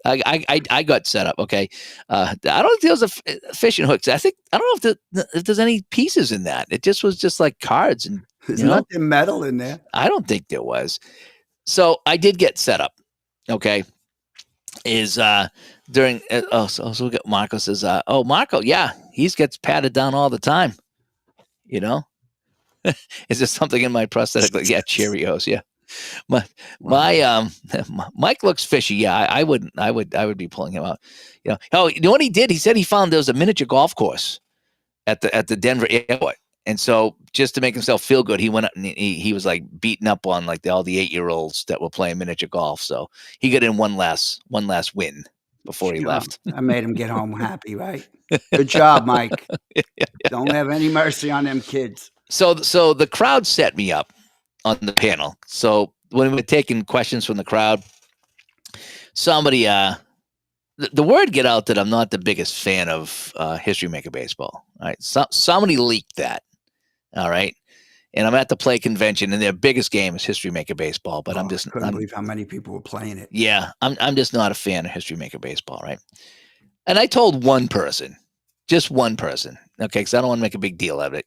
I got set up. Okay. I don't think there was a fishing hooks. I don't know if there's any pieces in that. It just was just like cards, and there's nothing metal in there. I don't think there was. So I did get set up. Okay. Is during so we got Marco says, Marco, yeah, he gets patted down all the time. Is there something in my prosthetic? Like, yeah, Cheerios, yeah. Mike looks fishy. Yeah, I would be pulling him out. Oh, you know what he did? He said he found there was a miniature golf course at the Denver airport, and so just to make himself feel good, he went up and he was like beating up on like all the 8-year-olds that were playing miniature golf. So he got in one last win before he left. I made him get home happy, right? Good job, Mike. Don't have any mercy on them kids. So the crowd set me up on the panel. So when we were taking questions from the crowd, somebody, the word get out that I'm not the biggest fan of History Maker Baseball. All right. Somebody leaked that. All right. And I'm at the Play convention, and their biggest game is History Maker Baseball, but I couldn't believe how many people were playing it. Yeah. I'm just not a fan of History Maker Baseball. Right. And I told one person, just one person. Okay, because I don't want to make a big deal of it.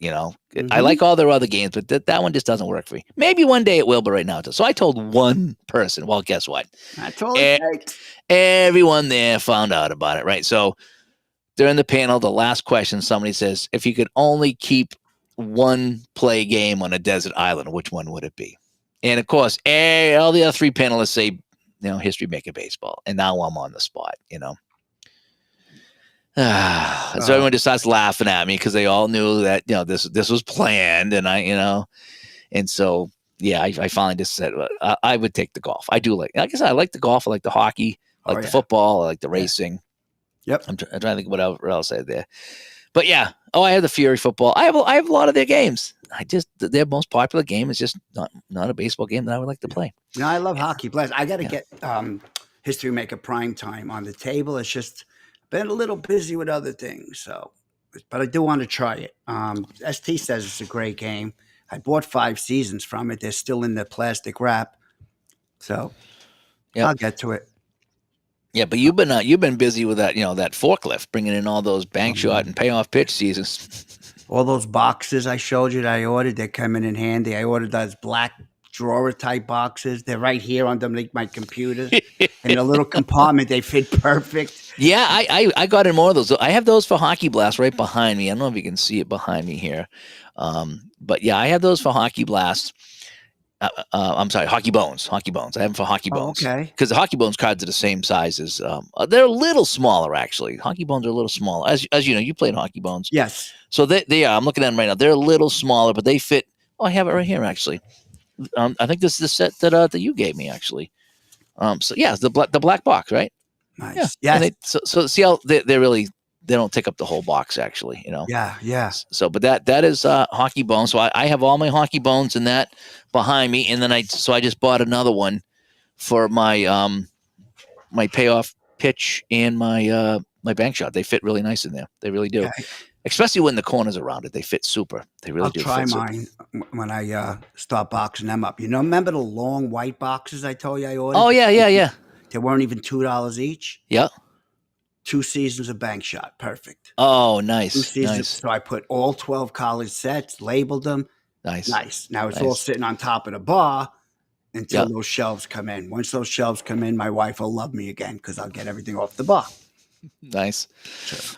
I like all their other games, but that one just doesn't work for me. Maybe one day it will, but right now it does. So I told one person. Well, guess what? That's all it takes. Everyone there found out about it, right? So during the panel, the last question, somebody says, if you could only keep one Play game on a desert island, which one would it be? And of course, all the other 3 panelists say, History Maker Baseball. And now I'm on the spot, So everyone just starts laughing at me because they all knew that this was planned, and and so yeah, I finally just said I would take the golf. I do like I said, I like the golf, I like the hockey, I like the football, I like the racing. Yep. I'm trying to think what else I had there, but yeah. Oh, I have the Fury football. I have a lot of their games. Their most popular game is just not a baseball game that I would like to play. I love hockey. Bless. I got to get History Maker Prime Time on the table. It's just been a little busy with other things, so but I do want to try it. ST says it's a great game. I bought 5 seasons from it. They're still in the plastic wrap, so Yep. I'll get to it. Yeah, but you've been busy with that, that forklift, bringing in all those bank shot and payoff pitch seasons. All those boxes I showed you that I ordered, they're coming in handy. I ordered those black drawer type boxes. They're right here underneath my computer. In a little compartment, they fit perfect. Yeah, I got in more of those. I have those for Hockey Blast right behind me. I don't know if you can see it behind me here. But yeah, I have those for Hockey Blast. I'm sorry, Hockey Bones. Hockey Bones. I have them for Hockey Bones. Okay. Because the Hockey Bones cards are the same size as they're a little smaller actually. Hockey Bones are a little smaller. As you know, you played Hockey Bones. Yes. So they are. I'm looking at them right now. They're a little smaller, but they fit. Oh, I have it right here actually. I think this is the set that you gave me actually. So yeah, the black box, right? Nice. Yeah. Yes. So see how they don't take up the whole box actually, Yeah. Yeah. So, but that is Hockey Bones. So I have all my Hockey Bones in that behind me, and then I just bought another one for my my payoff pitch and my bank shot. They fit really nice in there. They really do. Okay. Especially when the corners around it, they fit super. They really I'll do. try fit mine when I start boxing them up. Remember the long white boxes I told you I ordered? Oh yeah. They weren't even $2 each. Yeah. 2 seasons of bank shot. Perfect. Oh, nice. 2 seasons. Nice. So I put all 12 college sets, labeled them. Nice. Now it's all sitting on top of the bar until Yep. those shelves come in. Once those shelves come in, my wife will love me again because I'll get everything off the bar. Nice.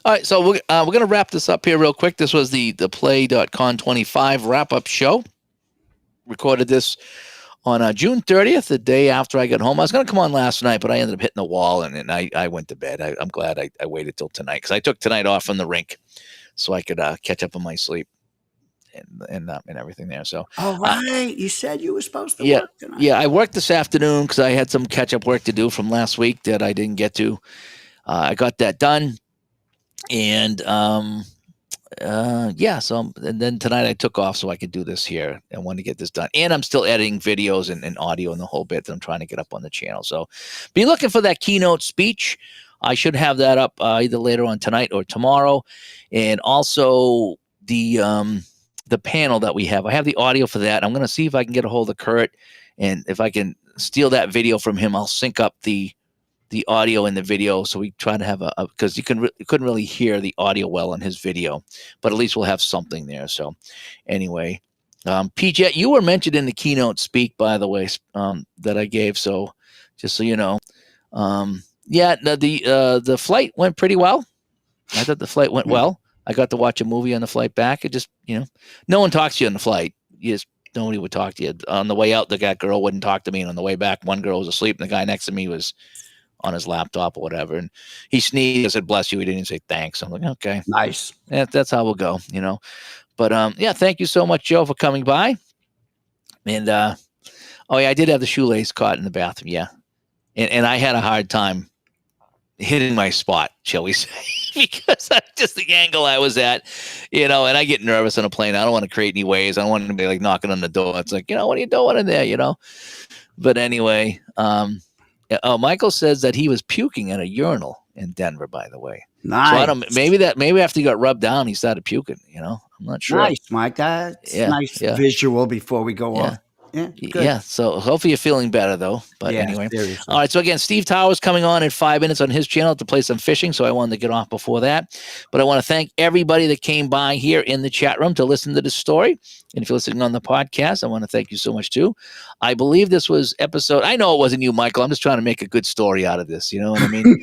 All right, so we're going to wrap this up here real quick. This was the Plaay.con 25 wrap-up show. Recorded this on June 30th, the day after I got home. I was going to come on last night, but I ended up hitting the wall, and I went to bed. I'm glad I waited till tonight because I took tonight off from the rink so I could catch up on my sleep and everything there. So, All right. You said you were supposed to yeah, work tonight. yeah, I worked this afternoon because I had some catch-up work to do from last week that I didn't get to. I got that done, and so and then tonight I took off so I could do this here and wanted to get this done. And I'm still editing videos and audio and the whole bit that I'm trying to get up on the channel. So be looking for that keynote speech. I should have that up either later on tonight or tomorrow, and also the panel that we have. I have the audio for that. I'm going to see if I can get a hold of Kurt, and if I can steal that video from him, I'll sync up the audio and the video. So we try to have because you couldn't really hear the audio well in his video, but at least we'll have something there. So anyway, PJ, you were mentioned in the keynote speak, by the way, that I gave. So just so you know, the flight went pretty well. I thought the flight went well. I got to watch a movie on the flight back. It just, no one talks to you on the flight. Nobody would talk to you. On the way out, that girl wouldn't talk to me. And on the way back, one girl was asleep and the guy next to me was on his laptop or whatever. And he sneezed. I said, bless you. He didn't even say thanks. I'm like, okay. Nice. That's how we'll go, But thank you so much, Joe, for coming by. And I did have the shoelace caught in the bathroom. Yeah. And I had a hard time hitting my spot, shall we say, because that's just the angle I was at, and I get nervous on a plane. I don't want to create any waves. I don't want to be like knocking on the door. It's like, what are you doing in there, But anyway, Michael says that he was puking at a urinal in Denver, by the way. Nice. So maybe after he got rubbed down, he started puking, I'm not sure. Nice, Mike. That's nice visual before we go off. Yeah, good. Yeah. So hopefully you're feeling better though. But anyway, seriously. All right. So again, Steve Towers coming on in 5 minutes on his channel to play some fishing. So I wanted to get off before that. But I want to thank everybody that came by here in the chat room to listen to this story. And if you're listening on the podcast, I want to thank you so much too. I believe this was episode. I know it wasn't you, Michael. I'm just trying to make a good story out of this. You know what I mean?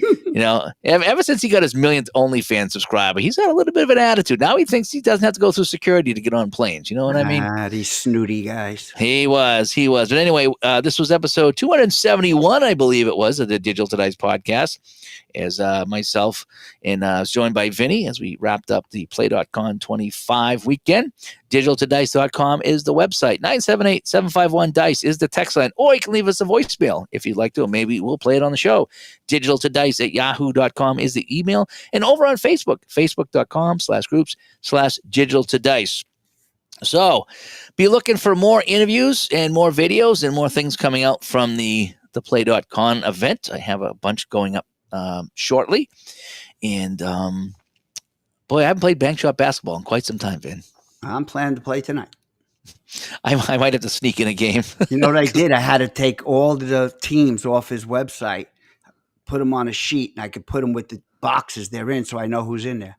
Ever since he got his millionth OnlyFans subscriber, he's had a little bit of an attitude. Now he thinks he doesn't have to go through security to get on planes. You know what I mean? These snooty guys. He was. But anyway, this was episode 271, I believe it was, of the Digital to Dice podcast. As myself and I was joined by Vinny as we wrapped up the Plaay.con 25 weekend. DigitalToDice.com is the website. 978-751-DICE is the text line. Or you can leave us a voicemail if you'd like to. Maybe we'll play it on the show. DigitalToDice@yahoo.com is the email. And over on Facebook, facebook.com/groups/DigitalToDice. So be looking for more interviews and more videos and more things coming out from the Plaay.con event. I have a bunch going up shortly. And Boy, I haven't played bank shot basketball in quite some time, Vin. I'm planning to play tonight. I might have to sneak in a game. You know what I did? I had to take all the teams off his website, put them on a sheet, and I could put them with the boxes they're in, so I know who's in there.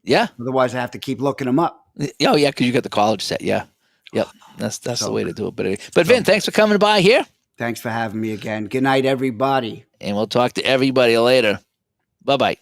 Yeah. Otherwise, I have to keep looking them up. Oh, yeah, because you got the college set. Yeah. Yep. That's So the way to good. do it. But Vin, thanks for coming by here. Thanks for having me again. Good night, everybody. And we'll talk to everybody later. Bye-bye.